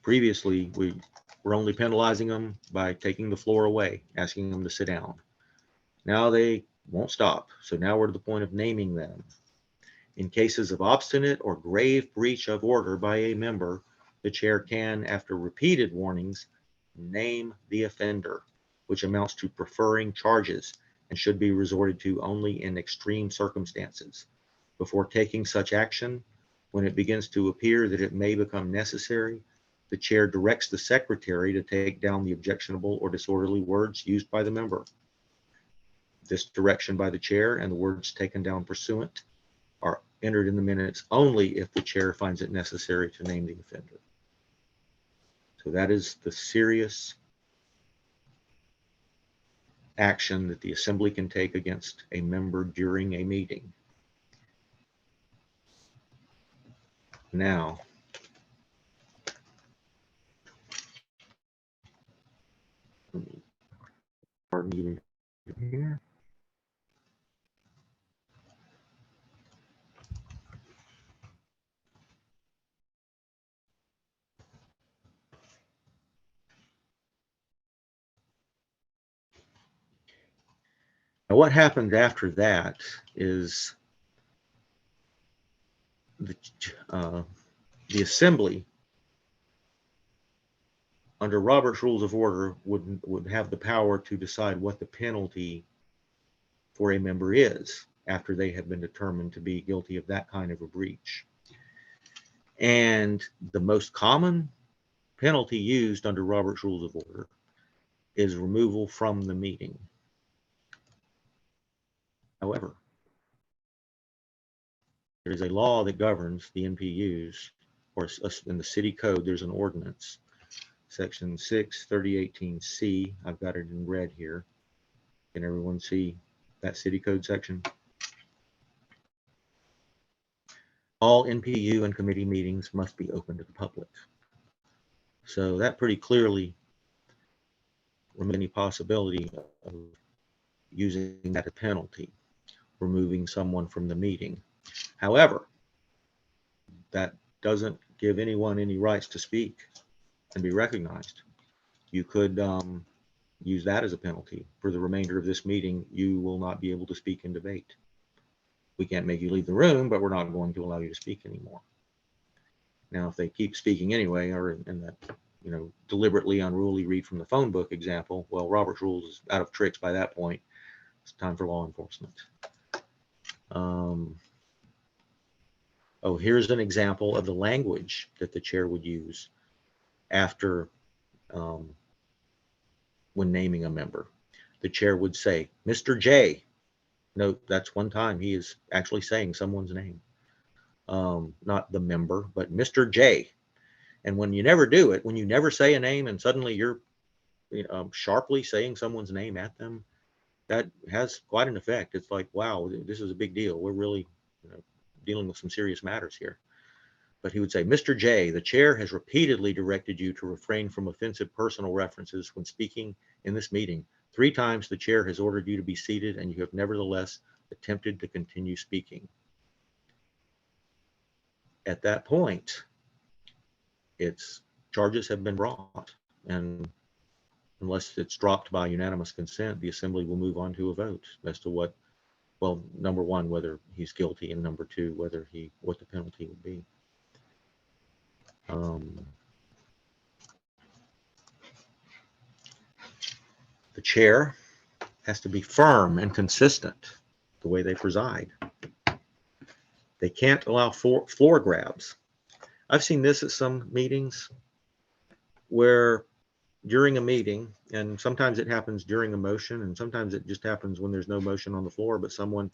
Previously, we were only penalizing them by taking the floor away, asking them to sit down. Now they won't stop. So now we're to the point of naming them. In cases of obstinate or grave breach of order by a member, the chair can, after repeated warnings, name the offender, which amounts to preferring charges and should be resorted to only in extreme circumstances. Before taking such action, when it begins to appear that it may become necessary, the chair directs the secretary to take down the objectionable or disorderly words used by the member. This direction by the chair and the words taken down pursuant are entered in the minutes only if the chair finds it necessary to name the offender. So that is the serious action that the assembly can take against a member during a meeting. Now, pardon me here. Now, what happened after that is the assembly, under Robert's Rules of Order, would have the power to decide what the penalty for a member is after they have been determined to be guilty of that kind of a breach. And the most common penalty used under Robert's Rules of Order is removal from the meeting. However, there is a law that governs the NPUs, or in the city code, there's an ordinance, section 6/3018C. I've got it in red here. Can everyone see that city code section? All NPU and committee meetings must be open to the public. So that pretty clearly removes any possibility of using that as a penalty, removing someone from the meeting. However, that doesn't give anyone any rights to speak and be recognized. You could use that as a penalty. For the remainder of this meeting, you will not be able to speak in debate. We can't make you leave the room, but we're not going to allow you to speak anymore. Now, if they keep speaking anyway, or in that, deliberately unruly read from the phone book example, well, Robert's Rules is out of tricks by that point. It's time for law enforcement. Oh, here's an example of the language that the chair would use after when naming a member. The chair would say, Mr. J. Note, that's one time he is actually saying someone's name. Not the member, but Mr. J. And when you never do it, when you never say a name and suddenly you're sharply saying someone's name at them, that has quite an effect. It's like, wow, this is a big deal. We're really dealing with some serious matters here. But he would say, Mr. J, the chair has repeatedly directed you to refrain from offensive personal references when speaking in this meeting. 3 times the chair has ordered you to be seated, and you have nevertheless attempted to continue speaking. At that point, charges have been brought, and unless it's dropped by unanimous consent, the assembly will move on to a vote as to what, well, number 1, whether he's guilty, and number 2, what the penalty would be. The chair has to be firm and consistent the way they preside. They can't allow floor grabs. I've seen this at some meetings where during a meeting, and sometimes it happens during a motion, and sometimes it just happens when there's no motion on the floor, but someone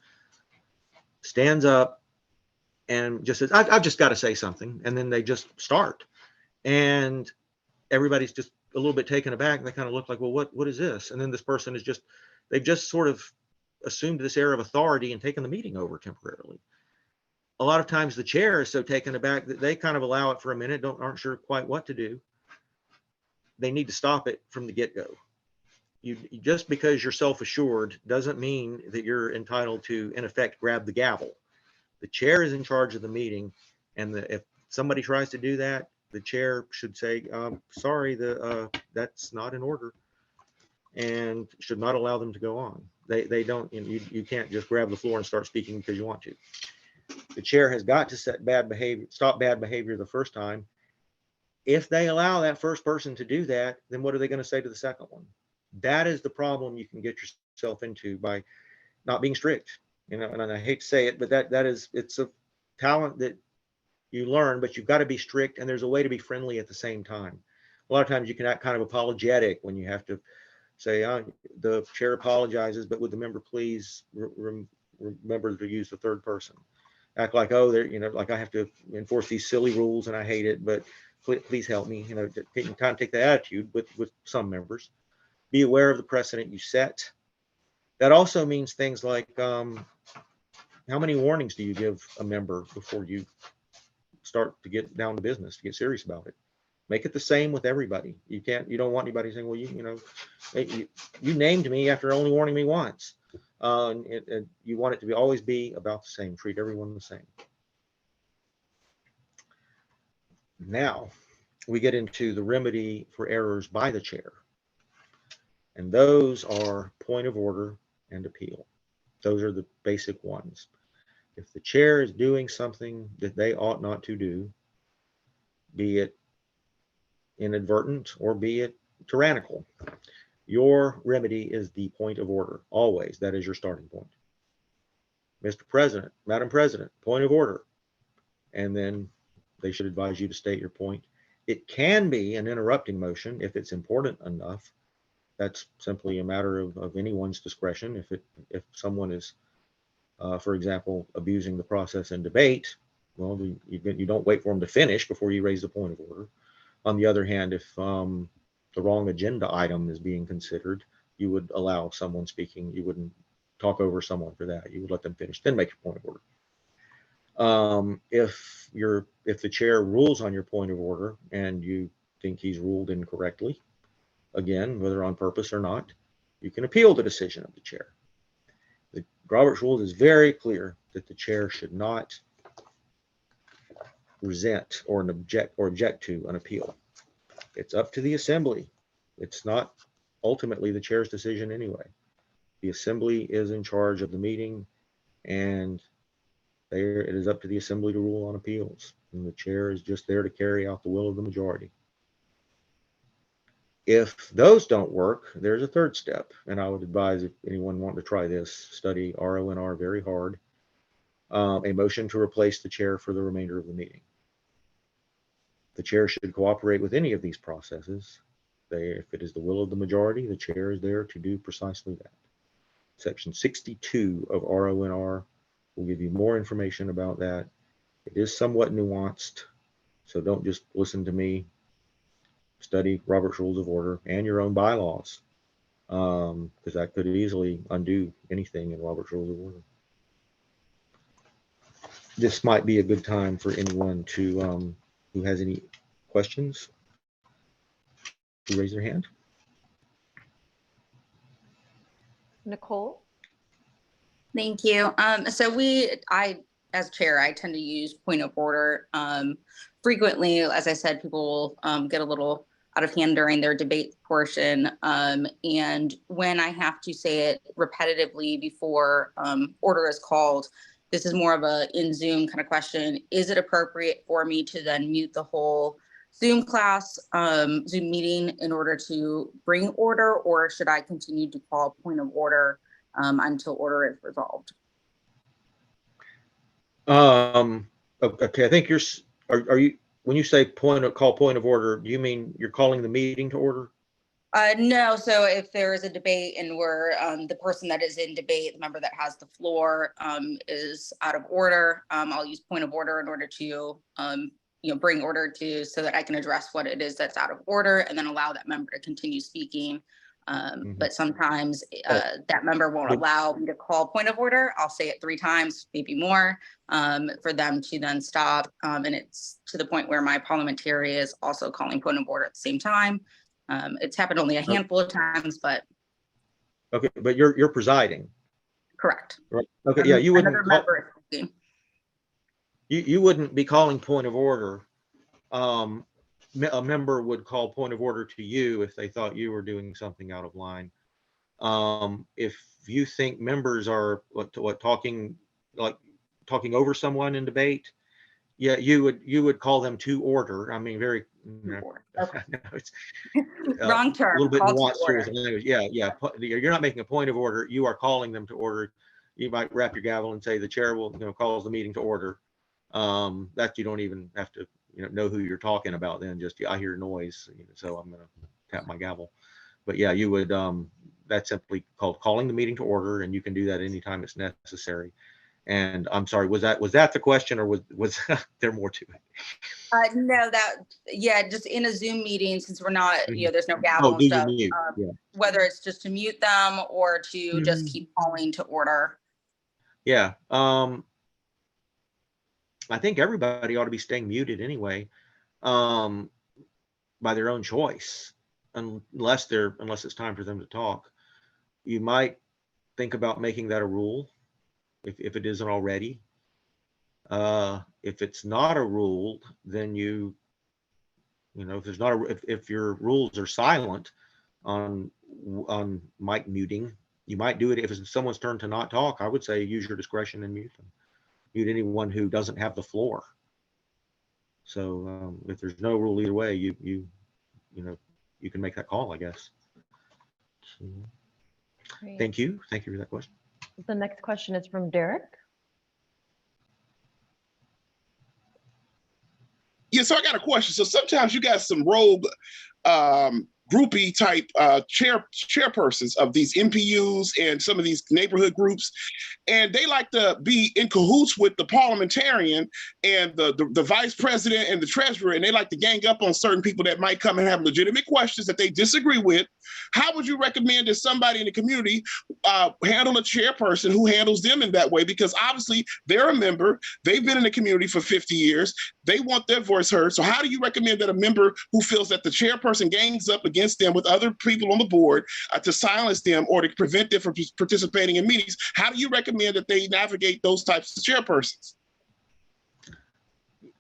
stands up and just says, I've just got to say something. And then they just start. And everybody's just a little bit taken aback. And they kind of look like, well, what is this? And then this person is they've just sort of assumed this air of authority and taken the meeting over temporarily. a lot of times the chair is so taken aback that they kind of allow it for a minute, aren't sure quite what to do. They need to stop it from the get-go. You just because you're self-assured doesn't mean that you're entitled to, in effect, grab the gavel. The chair is in charge of the meeting, and if somebody tries to do that, the chair should say, sorry, that's not in order, and should not allow them to go on. They don't, you can't just grab the floor and start speaking because you want to. The chair has got to stop bad behavior the first time. If they allow that first person to do that, then what are they going to say to the second one? That is the problem you can get yourself into by not being strict. And I hate to say it, but it's a talent that you learn, but you've got to be strict, and there's a way to be friendly at the same time. A lot of times you can act kind of apologetic when you have to say, the chair apologizes, but would the member please remember to use the third person? Act like, like I have to enforce these silly rules and I hate it, but please help me. You kind of take the attitude with some members. Be aware of the precedent you set. That also means things like, how many warnings do you give a member before you start to get down to business, to get serious about it? Make it the same with everybody. You don't want anybody saying, well, you named me after only warning me once. You want it to always be about the same. Treat everyone the same. Now we get into the remedy for errors by the chair. And those are point of order and appeal. Those are the basic ones. If the chair is doing something that they ought not to do, be it inadvertent or be it tyrannical, your remedy is the point of order. Always, that is your starting point. Mr. President, Madam President, point of order. And then they should advise you to state your point. It can be an interrupting motion if it's important enough. That's simply a matter of anyone's discretion. If someone is, for example, abusing the process in debate, well, you don't wait for them to finish before you raise the point of order. On the other hand, if the wrong agenda item is being considered, you would allow someone speaking. You wouldn't talk over someone for that. You would let them finish, then make your point of order. If the chair rules on your point of order and you think he's ruled incorrectly, again, whether on purpose or not, you can appeal the decision of the chair. The Robert's Rules is very clear that the chair should not resent or object to an appeal. It's up to the assembly. It's not ultimately the chair's decision anyway. The assembly is in charge of the meeting, and it is up to the assembly to rule on appeals. And the chair is just there to carry out the will of the majority. If those don't work, there's a third step. And I would advise, if anyone wanting to try this, study RONR very hard. A motion to replace the chair for the remainder of the meeting. The chair should cooperate with any of these processes. If it is the will of the majority, the chair is there to do precisely that. Section 62 of RONR will give you more information about that. It is somewhat nuanced, so don't just listen to me. Study Robert's Rules of Order and your own bylaws, because that could easily undo anything in Robert's Rules of Order. This might be a good time for anyone to who has any questions to raise their hand. Nicole? Thank you. So as chair, I tend to use point of order frequently. As I said, people will get a little out of hand during their debate portion. And when I have to say it repetitively before order is called, this is more of a in Zoom kind of question. Is it appropriate for me to then mute the whole Zoom class, Zoom meeting in order to bring order, or should I continue to call point of order until order is resolved? Okay, I think are you, when you say call point of order, do you mean you're calling the meeting to order? No, so if there is a debate and we're the person that is in debate, the member that has the floor is out of order, I'll use point of order in order to bring order to, so that I can address what it is that's out of order, and then allow that member to continue speaking But sometimes that member won't allow me to call point of order. I'll say it 3 times, maybe more, for them to then stop. And it's to the point where my parliamentarian is also calling point of order at the same time. It's happened only a handful of times, but. Okay, but you're presiding. Correct. Right. Okay, yeah, you wouldn't. Another member is speaking. You wouldn't be calling point of order. A member would call point of order to you if they thought you were doing something out of line. If you think members are talking over someone in debate, yeah, you would call them to order. I mean, very Okay. it's Wrong term. a little bit Call to nuanced here order. with the language. Yeah. You're not making a point of order. You are calling them to order. You might wrap your gavel and say the chair will, calls the meeting to order. That you don't even have to, know who you're talking about. Then just I hear noise, so I'm gonna tap my gavel. But yeah, you would. That's simply called calling the meeting to order, and you can do that anytime it's necessary. And I'm sorry, was that the question, or was there more to it? No, just in a Zoom meeting, since we're not, there's no gavel Oh, and do stuff. you mute? Yeah. Whether it's just to mute them or to just keep calling to order. Yeah. I think everybody ought to be staying muted anyway, by their own choice, unless it's time for them to talk. You might think about making that a rule if it isn't already. If it's not a rule, then if your rules are silent on mic muting, you might do it if it's someone's turn to not talk. I would say use your discretion and mute them. Mute anyone who doesn't have the floor. So if there's no rule either way, you can make that call, I guess. So, thank you for that question. The next question is from Derek. Yeah, so I got a question. So sometimes you got some rogue groupie type chairpersons of these MPUs and some of these neighborhood groups, and they like to be in cahoots with the parliamentarian and the vice president and the treasurer, and they like to gang up on certain people that might come and have legitimate questions that they disagree with. How would you recommend that somebody in the community handle a chairperson who handles them in that way? Because obviously they're a member, they've been in the community for 50 years, they want their voice heard. So how do you recommend that a member who feels that the chairperson gangs up against them with other people on the board to silence them or to prevent them from participating in meetings, how do you recommend that they navigate those types of chairpersons?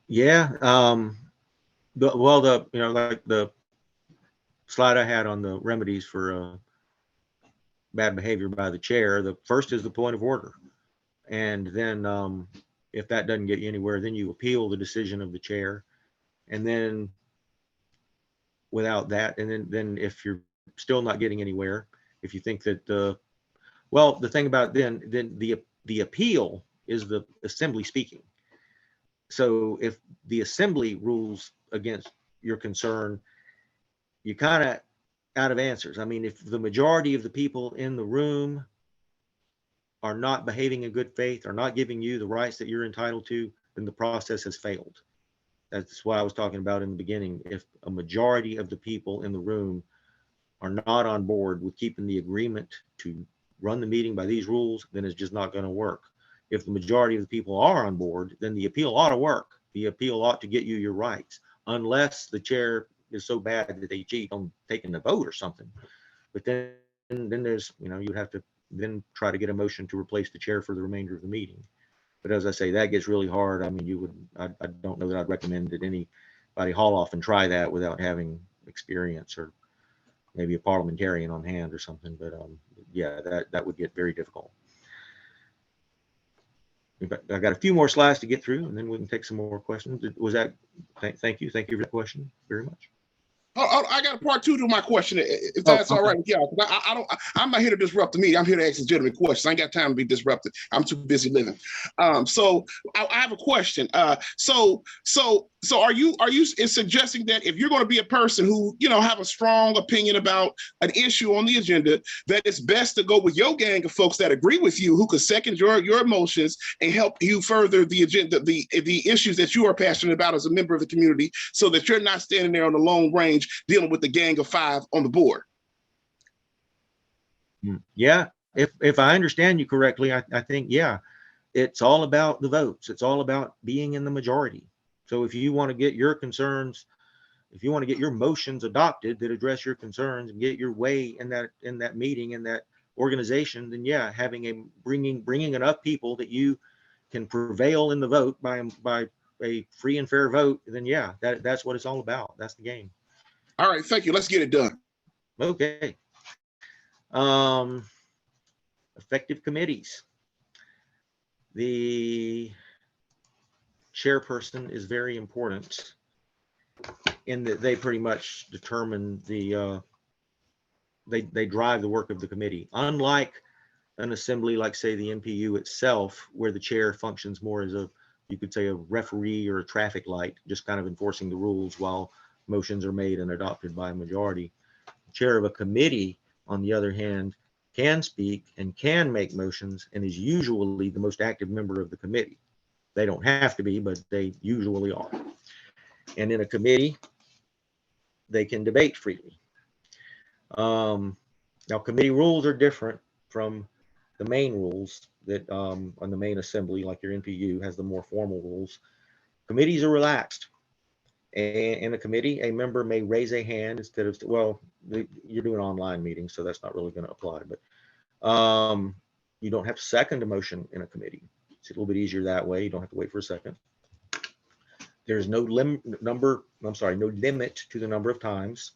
Yeah, like the slide I had on the remedies for bad behavior by the chair, the first is the point of order, and then if that doesn't get you anywhere, then you appeal the decision of the chair, and then without that, and then if you're still not getting anywhere, if you think that the thing about then the appeal is the assembly speaking. So if the assembly rules against your concern, you kind of out of answers. I mean, if the majority of the people in the room are not behaving in good faith, are not giving you the rights that you're entitled to, then the process has failed. That's what I was talking about in the beginning. If a majority of the people in the room are not on board with keeping the agreement to run the meeting by these rules, then it's just not going to work. If the majority of the people are on board, then the appeal ought to work. The appeal ought to get you your rights, unless the chair is so bad that they cheat on taking the vote or something. But then there's, you'd have to then try to get a motion to replace the chair for the remainder of the meeting. But as I say, that gets really hard. I mean, I don't know that I'd recommend that anybody haul off and try that without having experience or maybe a parliamentarian on hand or something. But yeah, that would get very difficult. I got a few more slides to get through, and then we can take some more questions. Was that? Thank you for the question very much. I got a part 2 to my question, if that's all right with y'all. I'm not here to disrupt the meeting. I'm here to ask legitimate questions. I ain't got time to be disrupted. I'm too busy living. So I have a question. So are you suggesting that if you're going to be a person who have a strong opinion about an issue on the agenda, that it's best to go with your gang of folks that agree with you, who could second your emotions and help you further the agenda, the issues that you are passionate about as a member of the community, so that you're not standing there on the long range dealing with the gang of 5 on the board? Yeah, if I understand you correctly, I think, yeah, it's all about the votes. It's all about being in the majority. So if you want to get your concerns, if you want to get your motions adopted that address your concerns and get your way in that meeting, in that organization, then yeah, having a bringing enough people that you can prevail in the vote by a free and fair vote, then yeah, that's what it's all about. That's the game. All right, thank you. Let's get it done. Okay. Effective committees. The chairperson is very important in that they pretty much determine they drive the work of the committee. Unlike an assembly like, say, the MPU itself, where the chair functions more as you could say, a referee or a traffic light, just kind of enforcing the rules while motions are made and adopted by a majority. The chair of a committee, on the other hand, can speak and can make motions and is usually the most active member of the committee. They don't have to be, but they usually are. And in a committee, they can debate freely. Now, committee rules are different from the main rules that on the main assembly, like your NPU has the more formal rules. Committees are relaxed. In a committee, a member may raise a hand instead of, well, you're doing online meetings, so that's not really going to apply, but you don't have to second a motion in a committee. It's a little bit easier that way. You don't have to wait for a second. There's no limit to the number of times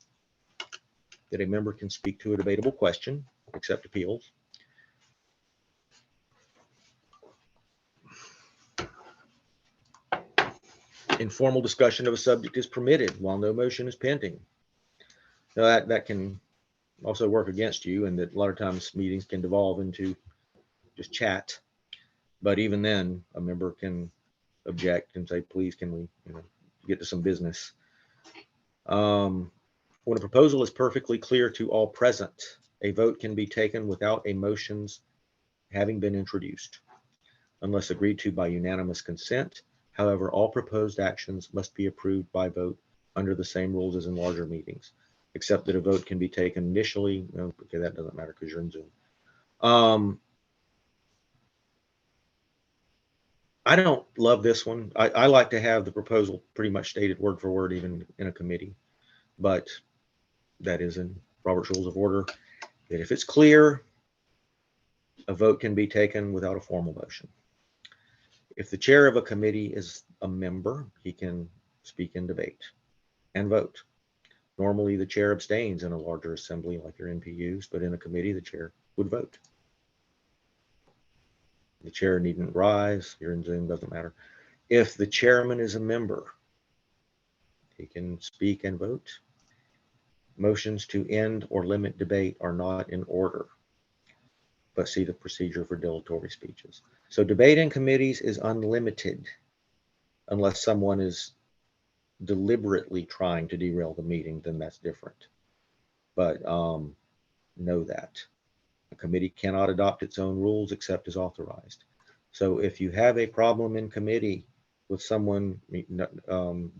that a member can speak to a debatable question, except appeals. Informal discussion of a subject is permitted while no motion is pending. Now that can also work against you, and that a lot of times meetings can devolve into just chat. But even then, a member can object and say, please, can we get to some business. When a proposal is perfectly clear to all present, a vote can be taken without a motion's having been introduced, unless agreed to by unanimous consent. However, all proposed actions must be approved by vote under the same rules as in larger meetings, except that a vote can be taken initially. Okay, that doesn't matter because you're in Zoom. I don't love this one. I like to have the proposal pretty much stated word for word, even in a committee, but that is in Robert's Rules of Order, that if it's clear, a vote can be taken without a formal motion. If the chair of a committee is a member, he can speak in debate and vote. Normally, the chair abstains in a larger assembly like your NPUs, but in a committee, the chair would vote. The chair needn't rise. You're in Zoom, doesn't matter. If the chairman is a member, he can speak and vote. Motions to end or limit debate are not in order, but see the procedure for dilatory speeches. So debate in committees is unlimited unless someone is deliberately trying to derail the meeting, then that's different. But know that a committee cannot adopt its own rules except as authorized. So if you have a problem in committee with someone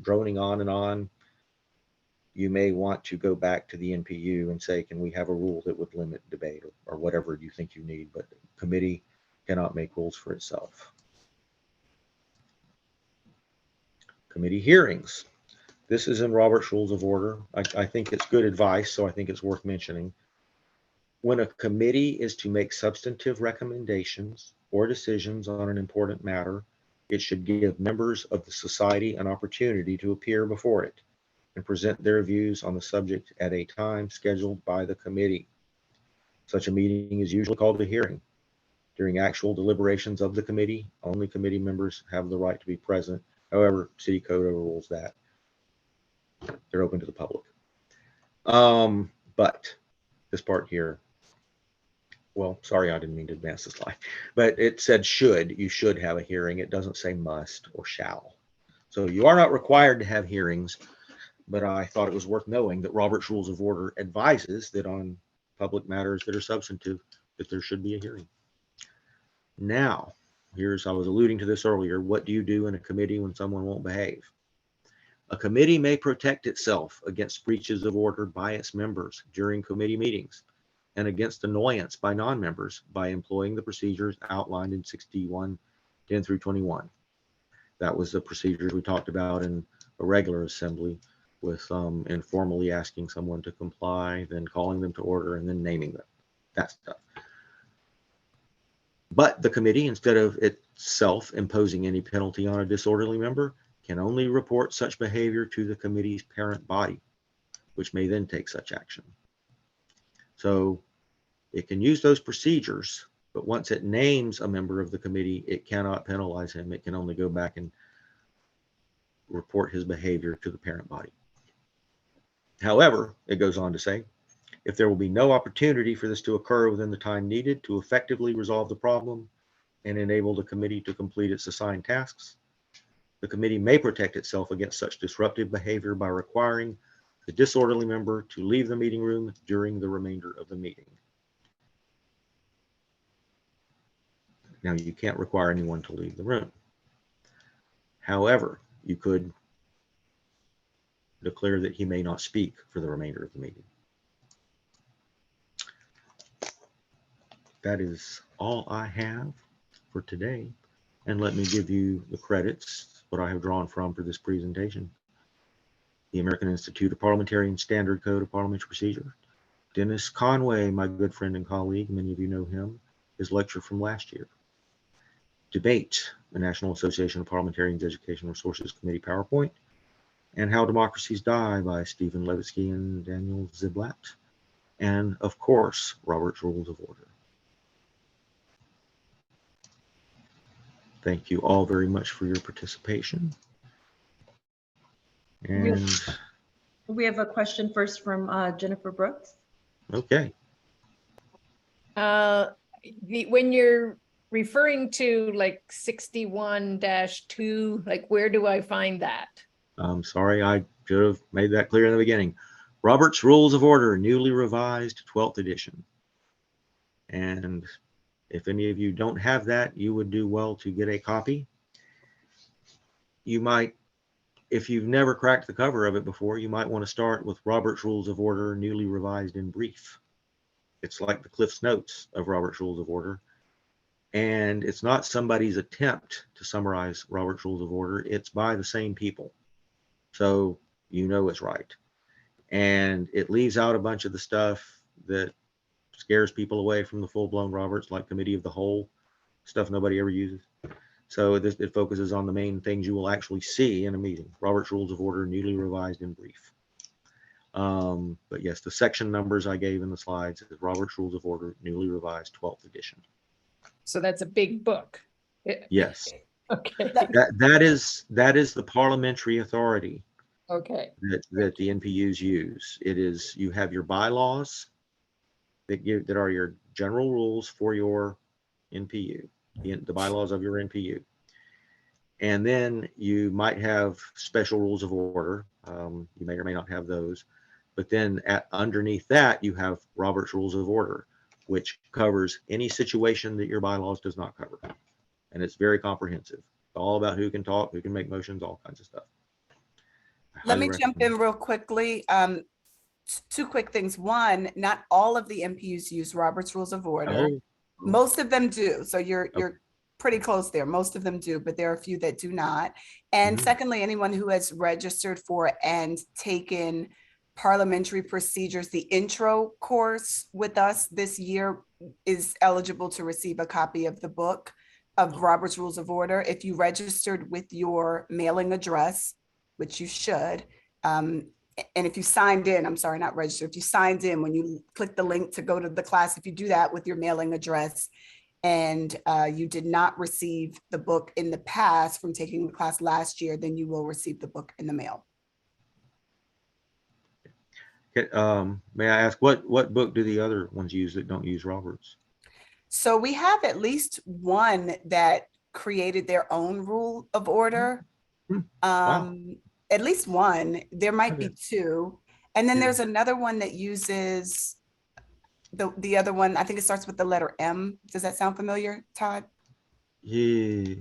droning on and on, you may want to go back to the NPU and say, can we have a rule that would limit debate or whatever you think you need, but the committee cannot make rules for itself. Committee hearings. This is in Robert's Rules of Order. I think it's good advice, so I think it's worth mentioning. When a committee is to make substantive recommendations or decisions on an important matter, it should give members of the society an opportunity to appear before it and present their views on the subject at a time scheduled by the committee. Such a meeting is usually called a hearing. During actual deliberations of the committee, only committee members have the right to be present. However, city code overrules that. They're open to the public. But this part here, well, sorry, I didn't mean to advance the slide, but it said you should have a hearing. It doesn't say must or shall. So you are not required to have hearings, but I thought it was worth knowing that Robert's Rules of Order advises that on public matters that are substantive, that there should be a hearing. Now, I was alluding to this earlier. What do you do in a committee when someone won't behave? A committee may protect itself against breaches of order by its members during committee meetings. and against annoyance by non-members by employing the procedures outlined in 61:10 through 21. That was the procedures we talked about in a regular assembly, with informally asking someone to comply, then calling them to order, and then naming them, that stuff. But the committee, instead of itself imposing any penalty on a disorderly member, can only report such behavior to the committee's parent body, which may then take such action. So it can use those procedures, but once it names a member of the committee, it cannot penalize him. It can only go back and report his behavior to the parent body. However, it goes on to say, if there will be no opportunity for this to occur within the time needed to effectively resolve the problem and enable the committee to complete its assigned tasks, the committee may protect itself against such disruptive behavior by requiring the disorderly member to leave the meeting room during the remainder of the meeting. Now, you can't require anyone to leave the room. However, you could declare that he may not speak for the remainder of the meeting. That is all I have for today. And let me give you the credits, what I have drawn from for this presentation. The American Institute of Parliamentarian Standard Code of Parliamentary Procedure. Dennis Conway, my good friend and colleague, many of you know him, his lecture from last year. Debate, the National Association of Parliamentarians Education Resources Committee PowerPoint, and How Democracies Die by Stephen Levitsky and Daniel Ziblatt. And of course, Robert's Rules of Order. Thank you all very much for your participation. And We have a question first from Jennifer Brooks. okay. When you're referring to like 61-2, like where do I find that? I'm sorry, I should have made that clear in the beginning. Robert's Rules of Order, newly revised 12th edition. And if any of you don't have that, you would do well to get a copy. You might, if you've never cracked the cover of it before, you might want to start with Robert's Rules of Order, newly revised in brief. It's like the Cliff's Notes of Robert's Rules of Order. And it's not somebody's attempt to summarize Robert's Rules of Order. It's by the same people. So you know it's right. And it leaves out a bunch of the stuff that scares people away from the full-blown Roberts, like Committee of the Whole, stuff nobody ever uses. So it focuses on the main things you will actually see in a meeting. Robert's Rules of Order, newly revised in brief. But yes, the section numbers I gave in the slides is Robert's Rules of Order, newly revised 12th edition. So that's a big book. Yes. Okay. That is the parliamentary authority Okay. that the NPUs use. It is, you have your bylaws that are your general rules for your NPU, the bylaws of your NPU. And then you might have special rules of order. You may or may not have those. But then underneath that, you have Robert's Rules of Order, which covers any situation that your bylaws does not cover. And it's very comprehensive. It's all about who can talk, who can make motions, all kinds of stuff. Let me jump in real quickly. Two quick things. One, not all of the MPUs use Robert's Rules of Order. Oh. Most of them do. So you're pretty close there. Most of them do, but there are a few that do not. And secondly, anyone who has registered for and taken parliamentary procedures, the intro course with us this year, is eligible to receive a copy of the book of Robert's Rules of Order. If you registered with your mailing address, which you should, and if you signed in, I'm sorry, not registered, if you signed in when you click the link to go to the class, if you do that with your mailing address and you did not receive the book in the past from taking the class last year, then you will receive the book in the mail. May I ask, what book do the other ones use that don't use Roberts? So we have at least one that created their own rule of order. Wow. At least one. There might be two. And then there's another one that uses the other one. I think it starts with the letter M. Does that sound familiar, Todd? Yeah,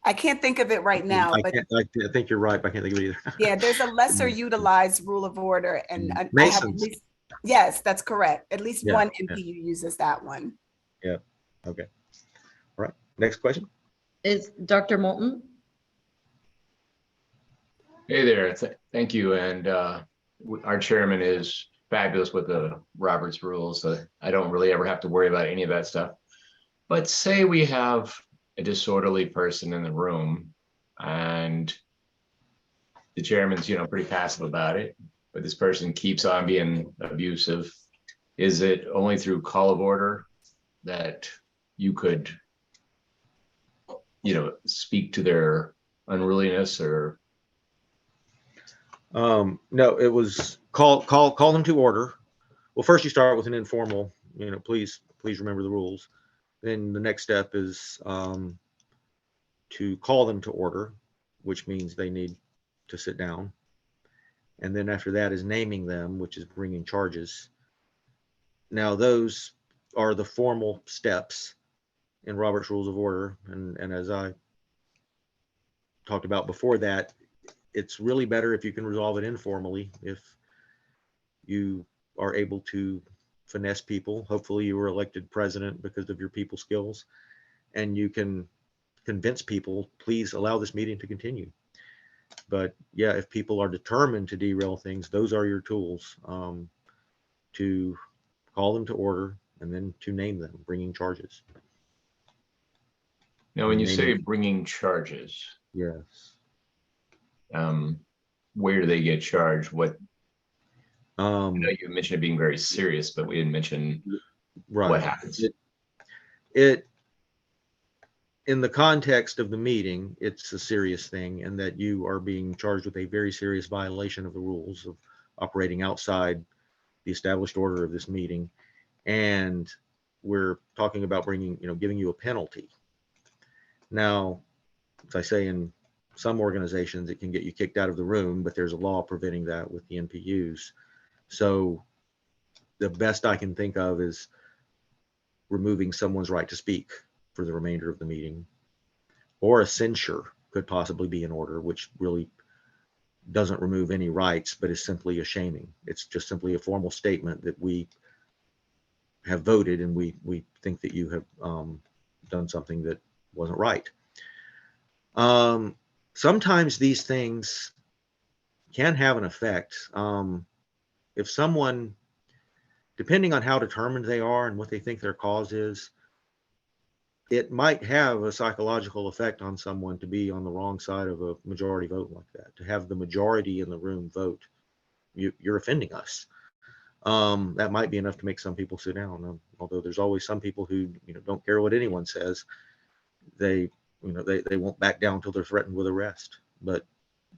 I can't think of it right now, but I think you're right, but I can't think of it either. yeah, there's a lesser utilized rule of order, and I have Masons. at least Yes, that's correct. At least Yeah, one yeah. MPU uses that one. Okay. All right. Next question. Is Dr. Moulton? Hey there, thank you. And our chairman is fabulous with the Roberts rules. So I don't really ever have to worry about any of that stuff. But say we have a disorderly person in the room and the chairman's, pretty passive about it, but this person keeps on being abusive. Is it only through call of order that you could, speak to their unruliness or? No, it was call them to order. Well, first you start with an informal, please remember the rules. Then the next step is to call them to order, which means they need to sit down. And then after that is naming them, which is bringing charges. Now, those are the formal steps in Robert's Rules of Order. And as I talked about before that, it's really better if you can resolve it informally, if you are able to finesse people. Hopefully you were elected president because of your people skills, and you can convince people, please allow this meeting to continue. But yeah, if people are determined to derail things, those are your tools, to call them to order and then to name them, bringing charges. Now, when you say bringing charges, Yes. Where do they get charged? What? I know You you mentioned it being very serious, but we didn't mention right. What happens. It in the context of the meeting, it's a serious thing, and that you are being charged with a very serious violation of the rules of operating outside the established order of this meeting. And we're talking about giving you a penalty. Now, as I say, in some organizations, it can get you kicked out of the room, but there's a law preventing that with the NPUs. So the best I can think of is removing someone's right to speak for the remainder of the meeting, or a censure could possibly be in order, which really doesn't remove any rights, but is simply a shaming. It's just simply a formal statement that we have voted and we think that you have done something that wasn't right. Sometimes these things can have an effect. If someone, depending on how determined they are and what they think their cause is, it might have a psychological effect on someone to be on the wrong side of a majority vote like that. To have the majority in the room vote, you're offending us. That might be enough to make some people sit down. Although there's always some people who don't care what anyone says. They won't back down until they're threatened with arrest. But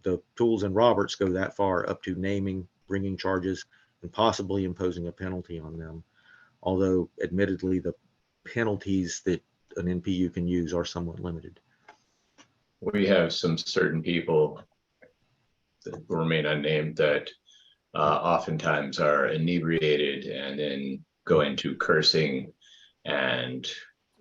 the tools in Roberts go that far, up to naming, bringing charges, and possibly imposing a penalty on them. Although admittedly, the penalties that an NPU can use are somewhat limited. We have some certain people that will remain unnamed that oftentimes are inebriated and then go into cursing and.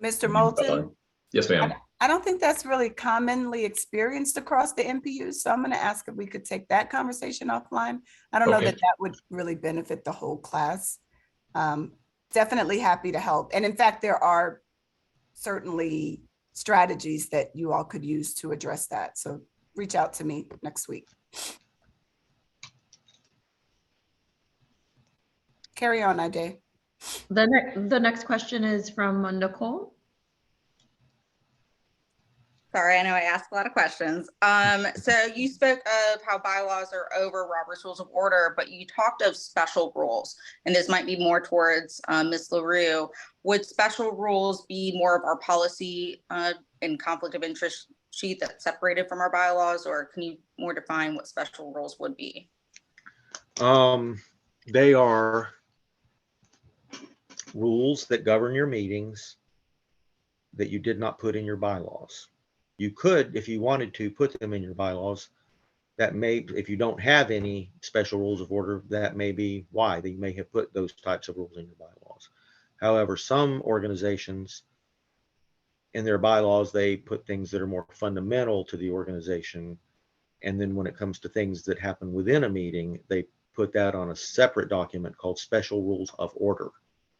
Mr. Moulton? Yes, ma'am. I don't think that's really commonly experienced across the NPUs. So I'm going to ask if we could take that conversation offline. I don't know that would really benefit the whole class. Definitely happy to help. And in fact, there are certainly strategies that you all could use to address that. So reach out to me next week. Carry on, Ade. The next question is from Nicole. Sorry, I know I asked a lot of questions. So you spoke of how bylaws are over Robert's Rules of Order, but you talked of special rules, and this might be more towards Ms. LaRue. Would special rules be more of our policy and conflict of interest sheet that's separated from our bylaws, or can you more define what special rules would be? They are rules that govern your meetings that you did not put in your bylaws. You could, if you wanted to, put them in your bylaws. That may, if you don't have any special rules of order, that may be why they may have put those types of rules in your bylaws. However, some organizations in their bylaws, they put things that are more fundamental to the organization. And then when it comes to things that happen within a meeting, they put that on a separate document called Special Rules of Order.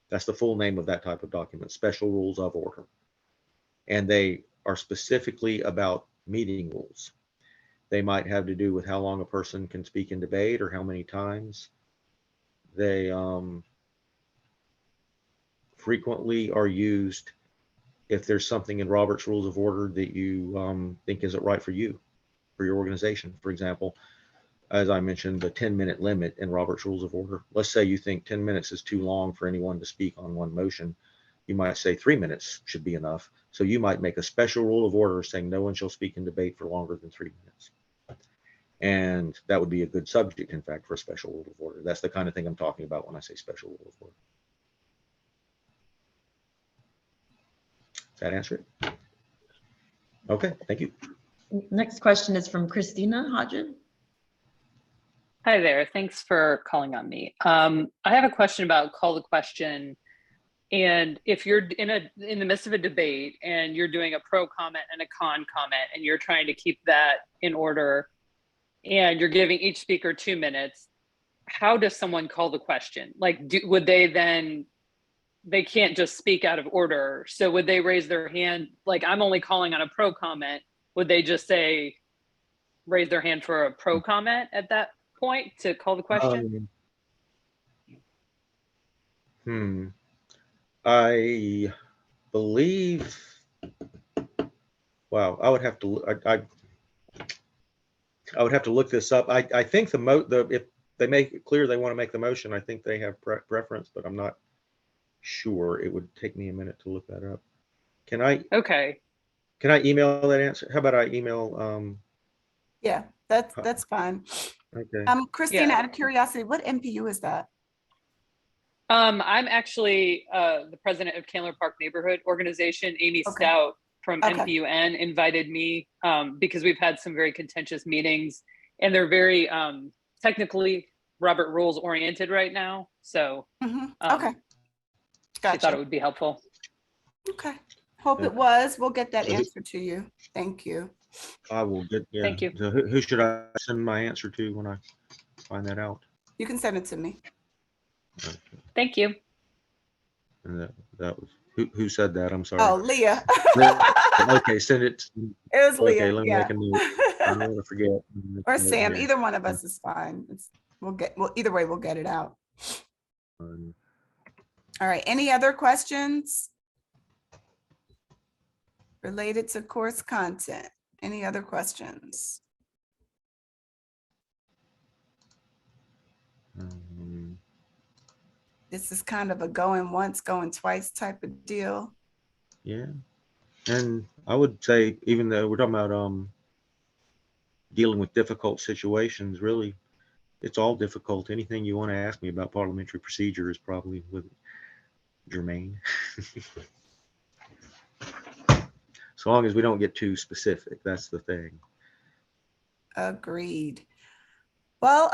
That's the full name of that type of document, Special Rules of Order. And they are specifically about meeting rules. They might have to do with how long a person can speak in debate or how many times. They frequently are used if there's something in Robert's Rules of Order that you think isn't right for you, for your organization. For example, as I mentioned, the 10-minute limit in Robert's Rules of Order. Let's say you think 10 minutes is too long for anyone to speak on one motion. You might say 3 minutes should be enough. So you might make a special rule of order saying no one shall speak in debate for longer than 3 minutes. And that would be a good subject, in fact, for a special rule of order. That's the kind of thing I'm talking about when I say special rule of order. Does that answer it? Okay, thank you. Next question is from Christina Hodgen. Hi there. Thanks for calling on me. I have a question about call the question. And if you're in the midst of a debate and you're doing a pro comment and a con comment and you're trying to keep that in order and you're giving each speaker 2 minutes, how does someone call the question? Like, would they then, they can't just speak out of order. So would they raise their hand? Like, I'm only calling on a pro comment. Would they just say, raise their hand for a pro comment at that point to call the question? I believe, wow, I would have to, I would have to look this up. I think if they make it clear they want to make the motion, I think they have preference, but I'm not sure. It would take me a minute to look that up. Can I email that answer? How about I email? Yeah, that's fine. Okay. Christina, Yeah. out of curiosity, what MPU is that? I'm actually the president of Candler Park Neighborhood Organization. Amy Stout from NPUN invited me because we've had some very contentious meetings and they're very technically Robert Rules oriented right now. So Okay. Gotcha. I thought it would be helpful. Okay. Hope it was. We'll get that answer to you. Thank you. I will get, yeah. Thank you. So who should I send my answer to when I find that out? You can send it to me. Okay. Thank you. And that was, who said that? I'm sorry. Oh, Leah. Okay, send it. It was Leah. Okay, let me make a note. I don't want to forget. Or Sam, either one of us is fine. Either way, we'll get it out. All right, any other questions related to course content? Any other questions? This is kind of a going once, going twice type of deal. Yeah, and I would say, even though we're talking about dealing with difficult situations, really, it's all difficult. Anything you want to ask me about parliamentary procedure is probably germane. So long as we don't get too specific, that's the thing. Agreed. Well,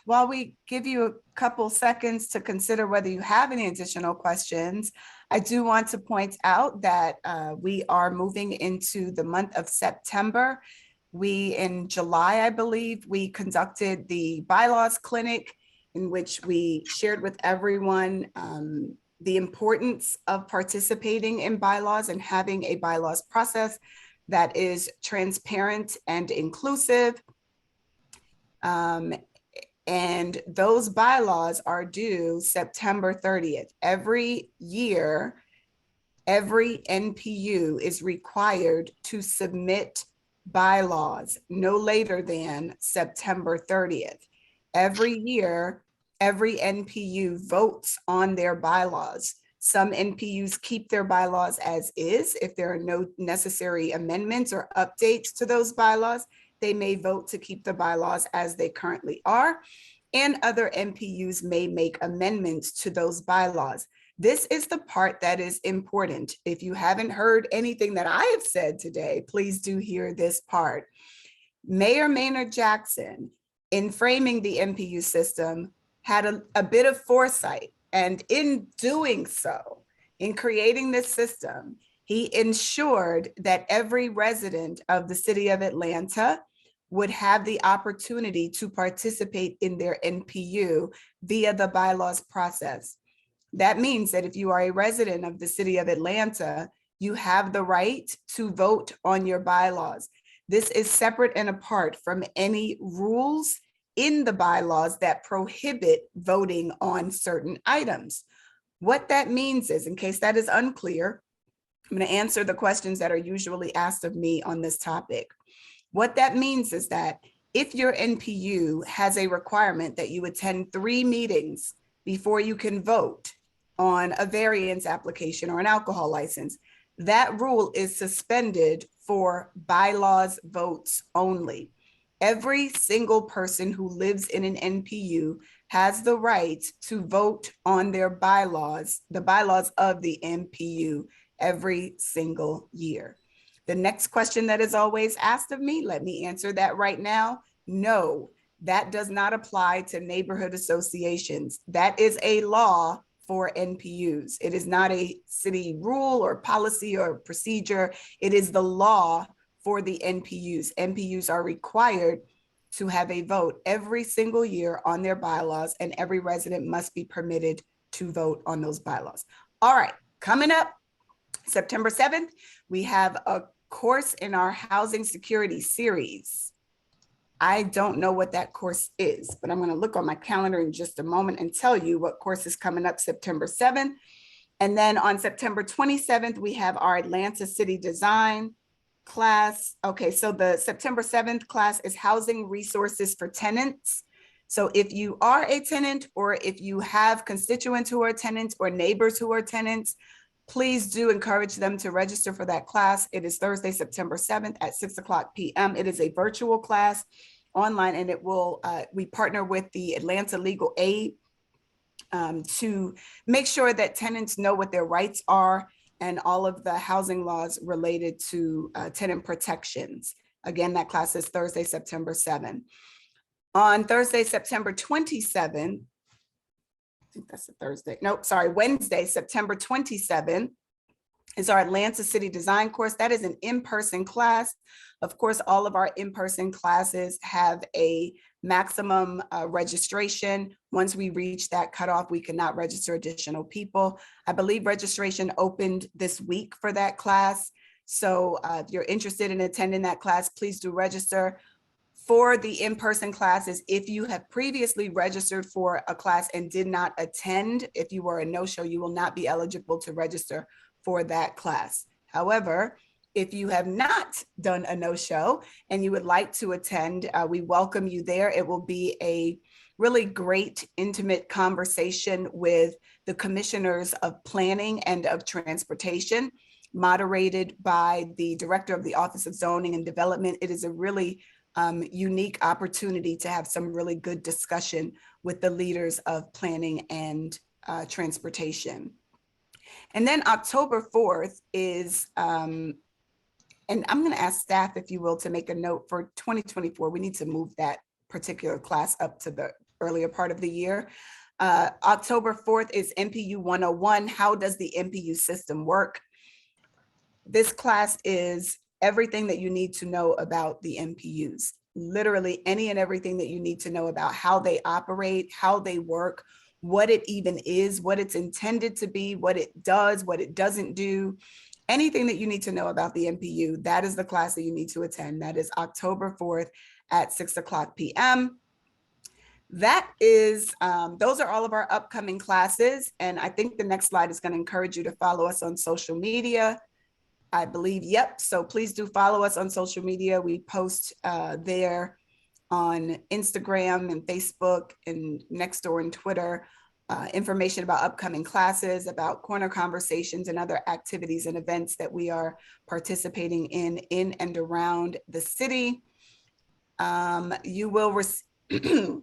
while we give you a couple seconds to consider whether you have any additional questions, I do want to point out that we are moving into the month of September. In July, I believe, we conducted the bylaws clinic in which we shared with everyone the importance of participating in bylaws and having a bylaws process that is transparent and inclusive. And those bylaws are due September 30th. Every year, every NPU is required to submit bylaws no later than September 30th. Every year, every NPU votes on their bylaws. Some NPUs keep their bylaws as is. If there are no necessary amendments or updates to those bylaws, they may vote to keep the bylaws as they currently are. And other NPUs may make amendments to those bylaws. This is the part that is important. If you haven't heard anything that I have said today, please do hear this part. Mayor Maynard Jackson, in framing the NPU system, had a bit of foresight. And in doing so, in creating this system, he ensured that every resident of the city of Atlanta would have the opportunity to participate in their NPU via the bylaws process. That means that if you are a resident of the city of Atlanta, you have the right to vote on your bylaws. This is separate and apart from any rules in the bylaws that prohibit voting on certain items. What that means is, in case that is unclear, I'm going to answer the questions that are usually asked of me on this topic. What that means is that if your NPU has a requirement that you attend 3 meetings before you can vote on a variance application or an alcohol license, that rule is suspended for bylaws votes only. Every single person who lives in an NPU has the right to vote on their bylaws, the bylaws of the NPU, every single year. The next question that is always asked of me, let me answer that right now. No, that does not apply to neighborhood associations. That is a law for NPUs. It is not a city rule or policy or procedure. It is the law for the NPUs. NPUs are required to have a vote every single year on their bylaws, and every resident must be permitted to vote on those bylaws. All right, coming up, September 7th, we have a course in our housing security series. I don't know what that course is, but I'm going to look on my calendar in just a moment and tell you what course is coming up September 7th. And then on September 27th, we have our Atlanta City Design class. Okay, so the September 7th class is housing resources for tenants. So if you are a tenant, or if you have constituents who are tenants or neighbors who are tenants, please do encourage them to register for that class. It is Thursday, September 7th at 6:00 p.m. It is a virtual class online, and it will, we partner with the Atlanta Legal Aid to make sure that tenants know what their rights are and all of the housing laws related to tenant protections. Again, that class is Thursday, September 7th. On Thursday, September 27th, I think that's a Thursday. Nope, sorry, Wednesday, September 27th is our Atlanta City Design course. That is an in-person class. Of course, all of our in-person classes have a maximum registration. Once we reach that cutoff, we cannot register additional people. I believe registration opened this week for that class. So if you're interested in attending that class, please do register. For the in-person classes, if you have previously registered for a class and did not attend, if you were a no-show, you will not be eligible to register for that class. However, if you have not done a no-show and you would like to attend, we welcome you there. It will be a really great, intimate conversation with the commissioners of planning and of transportation, moderated by the director of the Office of Zoning and Development. It is a really unique opportunity to have some really good discussion with the leaders of planning and transportation. And then October 4th is, and I'm going to ask staff, if you will, to make a note for 2024. We need to move that particular class up to the earlier part of the year. October 4th is NPU 101. How does the NPU system work? This class is everything that you need to know about the NPUs, literally any and everything that you need to know about how they operate, how they work, what it even is, what it's intended to be, what it does, what it doesn't do, anything that you need to know about the NPU. That is the class that you need to attend. That is October 4th at 6:00 p.m. That is, those are all of our upcoming classes. And I think the next slide is going to encourage you to follow us on social media. I believe, yep. So please do follow us on social media. We post there on Instagram and Facebook and Nextdoor and Twitter, information about upcoming classes, about corner conversations and other activities and events that we are participating in and around the city. You will receive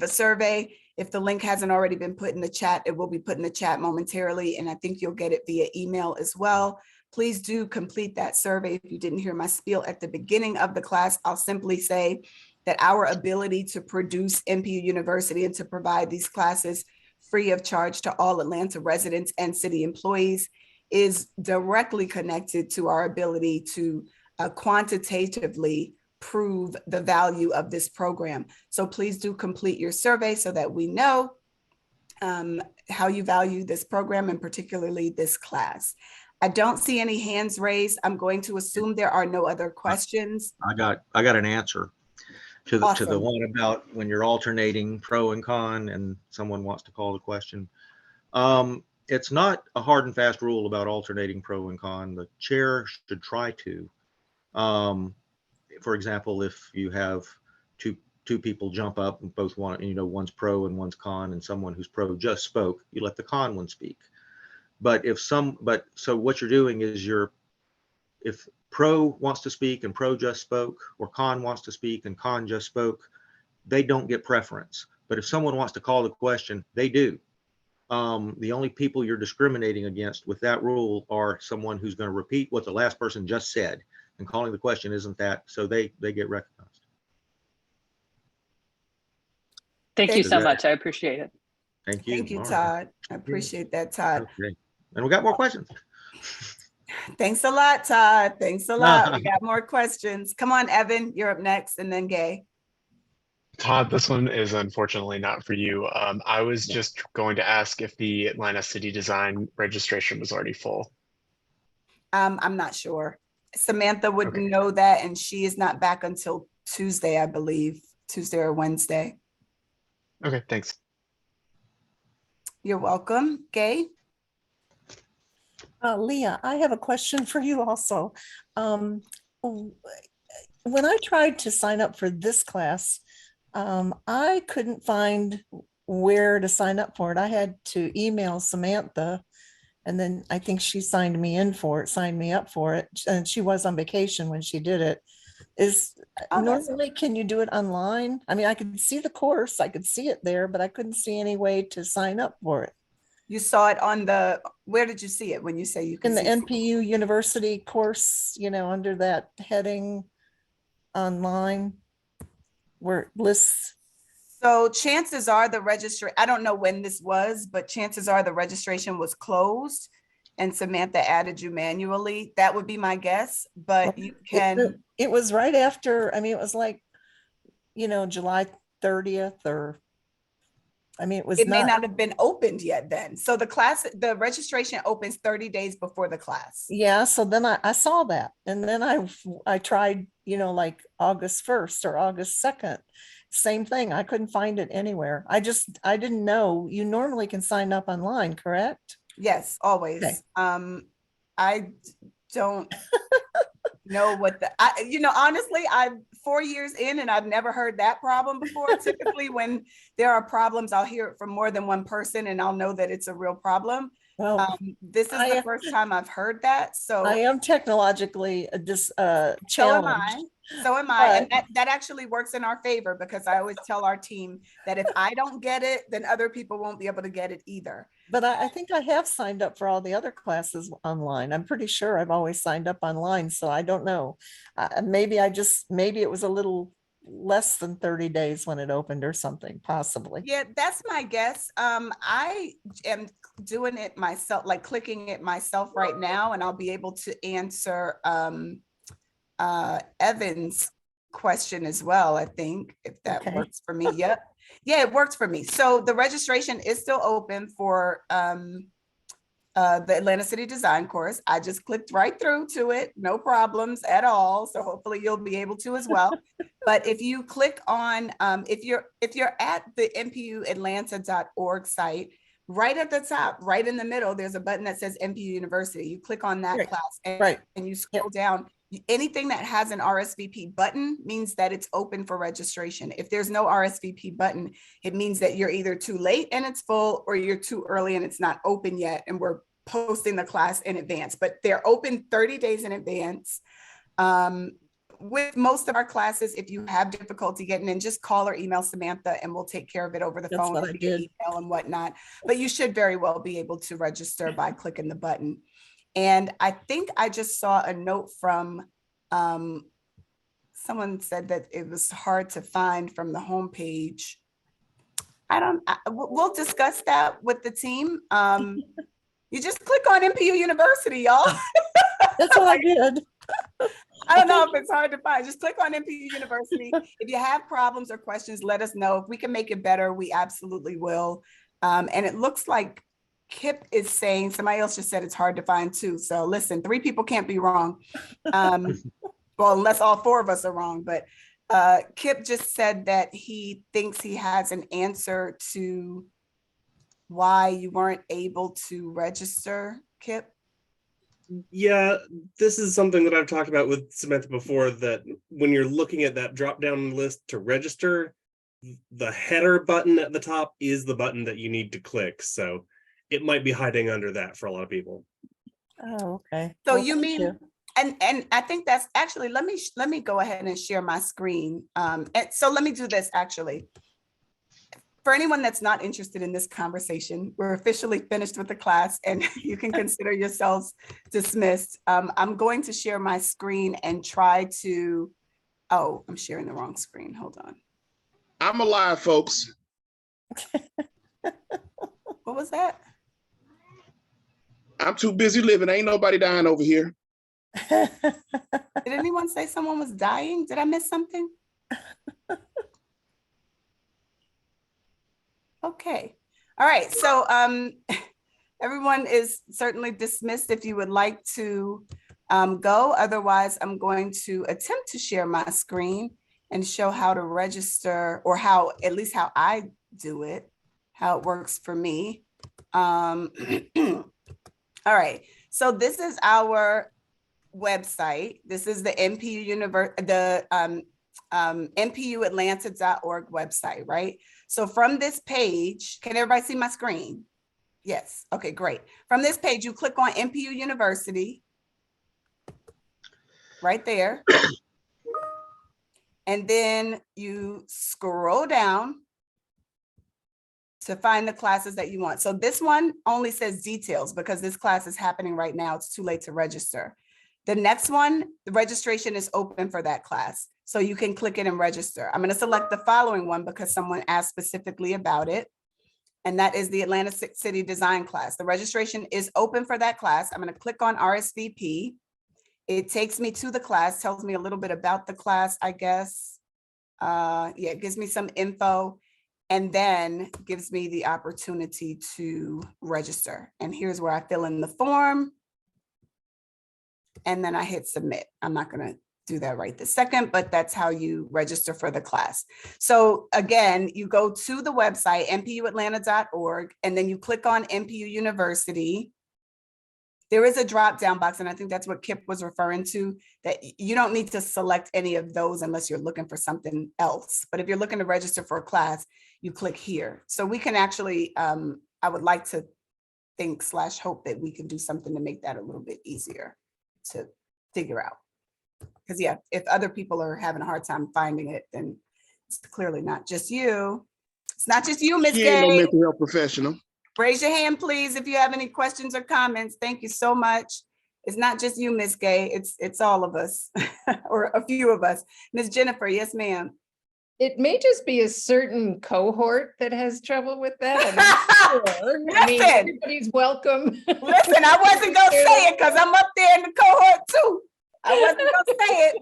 a survey. If the link hasn't already been put in the chat, it will be put in the chat momentarily, and I think you'll get it via email as well. Please do complete that survey. If you didn't hear my spiel at the beginning of the class, I'll simply say that our ability to produce NPU University and to provide these classes free of charge to all Atlanta residents and city employees is directly connected to our ability to quantitatively prove the value of this program. So please do complete your survey so that we know how you value this program and particularly this class. I don't see any hands raised. I'm going to assume there are no other questions. I got an answer to the Awesome. one about when you're alternating pro and con and someone wants to call the question. It's not a hard and fast rule about alternating pro and con. The chair should try to. For example, if you have two people jump up and both want, one's pro and one's con, and someone who's pro just spoke, you let the con one speak. But so what you're doing is if pro wants to speak and pro just spoke, or con wants to speak and con just spoke, they don't get preference. But if someone wants to call the question, they do. The only people you're discriminating against with that rule are someone who's going to repeat what the last person just said, and calling the question isn't that, so they get recognized. Thank you so you. much. I appreciate it. Thank you. Thank you, All right. Todd. I appreciate that, Todd. Okay. And we got more questions. Thanks a lot, Todd. Thanks a lot. We got more questions. Come on, Evan, you're up next, and then Gay. Todd, this one is unfortunately not for you. I was just going to ask if the Atlanta City Design registration was already full. I'm not sure. Samantha would know that, and she is not back until Tuesday, I believe, Tuesday or Wednesday. Okay, thanks. You're welcome. Gay? Leah, I have a question for you also. When I tried to sign up for this class, I couldn't find where to sign up for it. I had to email Samantha, and then I think she signed me up for it. And she was on vacation when she did it. Normally, can you do it online? I mean, I could see the course, I could see it there, but I couldn't see any way to sign up for it. You saw it on where did you see it when you say you can in the NPU University course, under that heading online where it lists. So chances are I don't know when this was, but chances are the registration was closed and Samantha added you manually. That would be my guess, but you can. It was right after, it was like, July 30th it may not have been opened yet then. So the registration opens 30 days before the class. Yeah. So then I saw that. And then I tried, like August 1st or August 2nd, same thing. I couldn't find it anywhere. I didn't know you normally can sign up online, correct? Yes, always. Okay. I don't know honestly, I'm 4 years in and I've never heard that problem before. Typically when there are problems, I'll hear it from more than one person and I'll know that it's a real problem. Well, this is the first time I've heard that. So I am technologically challenged. So am I. And that actually works in our favor because I always tell our team that if I don't get it, then other people won't be able to get it either. But I think I have signed up for all the other classes online. I'm pretty sure I've always signed up online. So I don't know. Maybe it was a little less than 30 days when it opened or something, possibly. Yeah, that's my guess. I am doing it myself, like clicking it myself right now, and I'll be able to answer Evan's question as well, I think, if that works for me. Yep. Yeah, it works for me. So the registration is still open for the Atlanta City Design course. I just clicked right through to it, no problems at all. So hopefully you'll be able to as well. But if you click on, if you're at the npuatlanta.org site, right at the top, right in the middle, there's a button that says NPU University. You click on that class and you scroll down. Anything that has an RSVP button means that it's open for registration. If there's no RSVP button, it means that you're either too late and it's full, or you're too early and it's not open yet, and we're posting the class in advance. But they're open 30 days in advance. With most of our classes, if you have difficulty getting in, just call or email Samantha and we'll take care of it over the phone, or email and whatnot. But you should very well be able to register by clicking the button. And I think I just saw a note from someone said that it was hard to find from the homepage. We'll discuss that with the team. You just click on NPU University, y'all. That's what I did. I don't know if it's hard to find. Just click on NPU University. If you have problems or questions, let us know. If we can make it better, we absolutely will. And it looks like Kip is saying, somebody else just said it's hard to find too. So listen, 3 people can't be wrong. Well, unless all 4 of us are wrong, but Kip just said that he thinks he has an answer to why you weren't able to register, Kip. Yeah, this is something that I've talked about with Samantha before, that when you're looking at that drop-down list to register, the header button at the top is the button that you need to click. So it might be hiding under that for a lot of people. Oh, okay. So Well, you thank mean, and I think that's actually, let me go ahead and share my screen. And so let me do this actually. For anyone that's not interested in this conversation, we're officially finished with the class and you can consider yourselves dismissed. I'm going to share my screen and try to, oh, I'm sharing the wrong screen. Hold on. I'm alive, folks. What was that? I'm too busy living. Ain't nobody dying over here. Did anyone say someone was dying? Did I miss something? Okay. All right. So everyone is certainly dismissed if you would like to go. Otherwise, I'm going to attempt to share my screen and show how to register, or how, at least how I do it, how it works for me. All right. So this is our website. This is the NPUatlanta.org website, right? So from this page, can everybody see my screen? Yes. Okay, great. From this page, you click on NPU University right there. And then you scroll down to find the classes that you want. So this one only says details because this class is happening right now. It's too late to register. The next one, the registration is open for that class. So you can click it and register. I'm going to select the following one because someone asked specifically about it. And that is the Atlanta City Design class. The registration is open for that class. I'm going to click on RSVP. It takes me to the class, tells me a little bit about the class, I guess. Yeah, it gives me some info and then gives me the opportunity to register. And here's where I fill in the form. And then I hit submit. I'm not going to do that right this second, but that's how you register for the class. So again, you go to the website, npuatlanta.org, and then you click on NPU University. There is a drop-down box, and I think that's what Kip was referring to, that you don't need to select any of those unless you're looking for something else. But if you're looking to register for a class, you click here. So we can actually, I would like to think / hope that we can do something to make that a little bit easier to figure out. Because yeah, if other people are having a hard time finding it, then it's clearly not just you. It's not just you, Ms. She ain't no Gay. mental health professional. Raise your hand, please, if you have any questions or comments. Thank you so much. It's not just you, Ms. Gay. It's all of us, or a few of us. Ms. Jennifer, yes, ma'am. It may just be a certain cohort that has trouble with that. I'm not sure. I mean, Listen. everybody's welcome. Listen, I wasn't gonna say it because I'm up there in the cohort too. I wasn't gonna say it,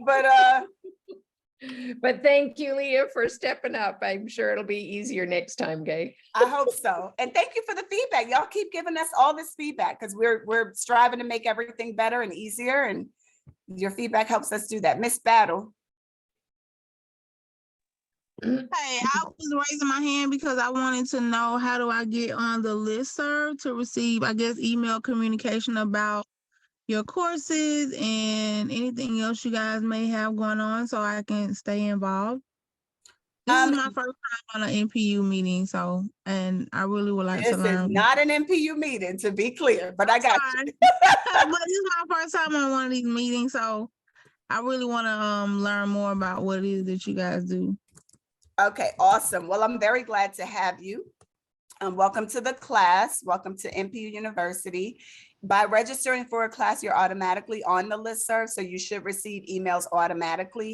But thank you, Leah, for stepping up. I'm sure it'll be easier next time, Gay. I hope so. And thank you for the feedback. Y'all keep giving us all this feedback because we're striving to make everything better and easier, and your feedback helps us do that. Miss Battle. Hey, I was raising my hand because I wanted to know, how do I get on the listserv to receive, I guess, email communication about your courses and anything else you guys may have going on so I can stay involved? This is my first time on an NPU meeting, and I really would like to learn. This is not an NPU meeting, to be clear, but I got you. But this is my first time on one of these meetings, so I really want to learn more about what it is that you guys do. Okay, awesome. Well, I'm very glad to have you. Welcome to the class. Welcome to NPU University. By registering for a class, you're automatically on the listserv, so you should receive emails automatically.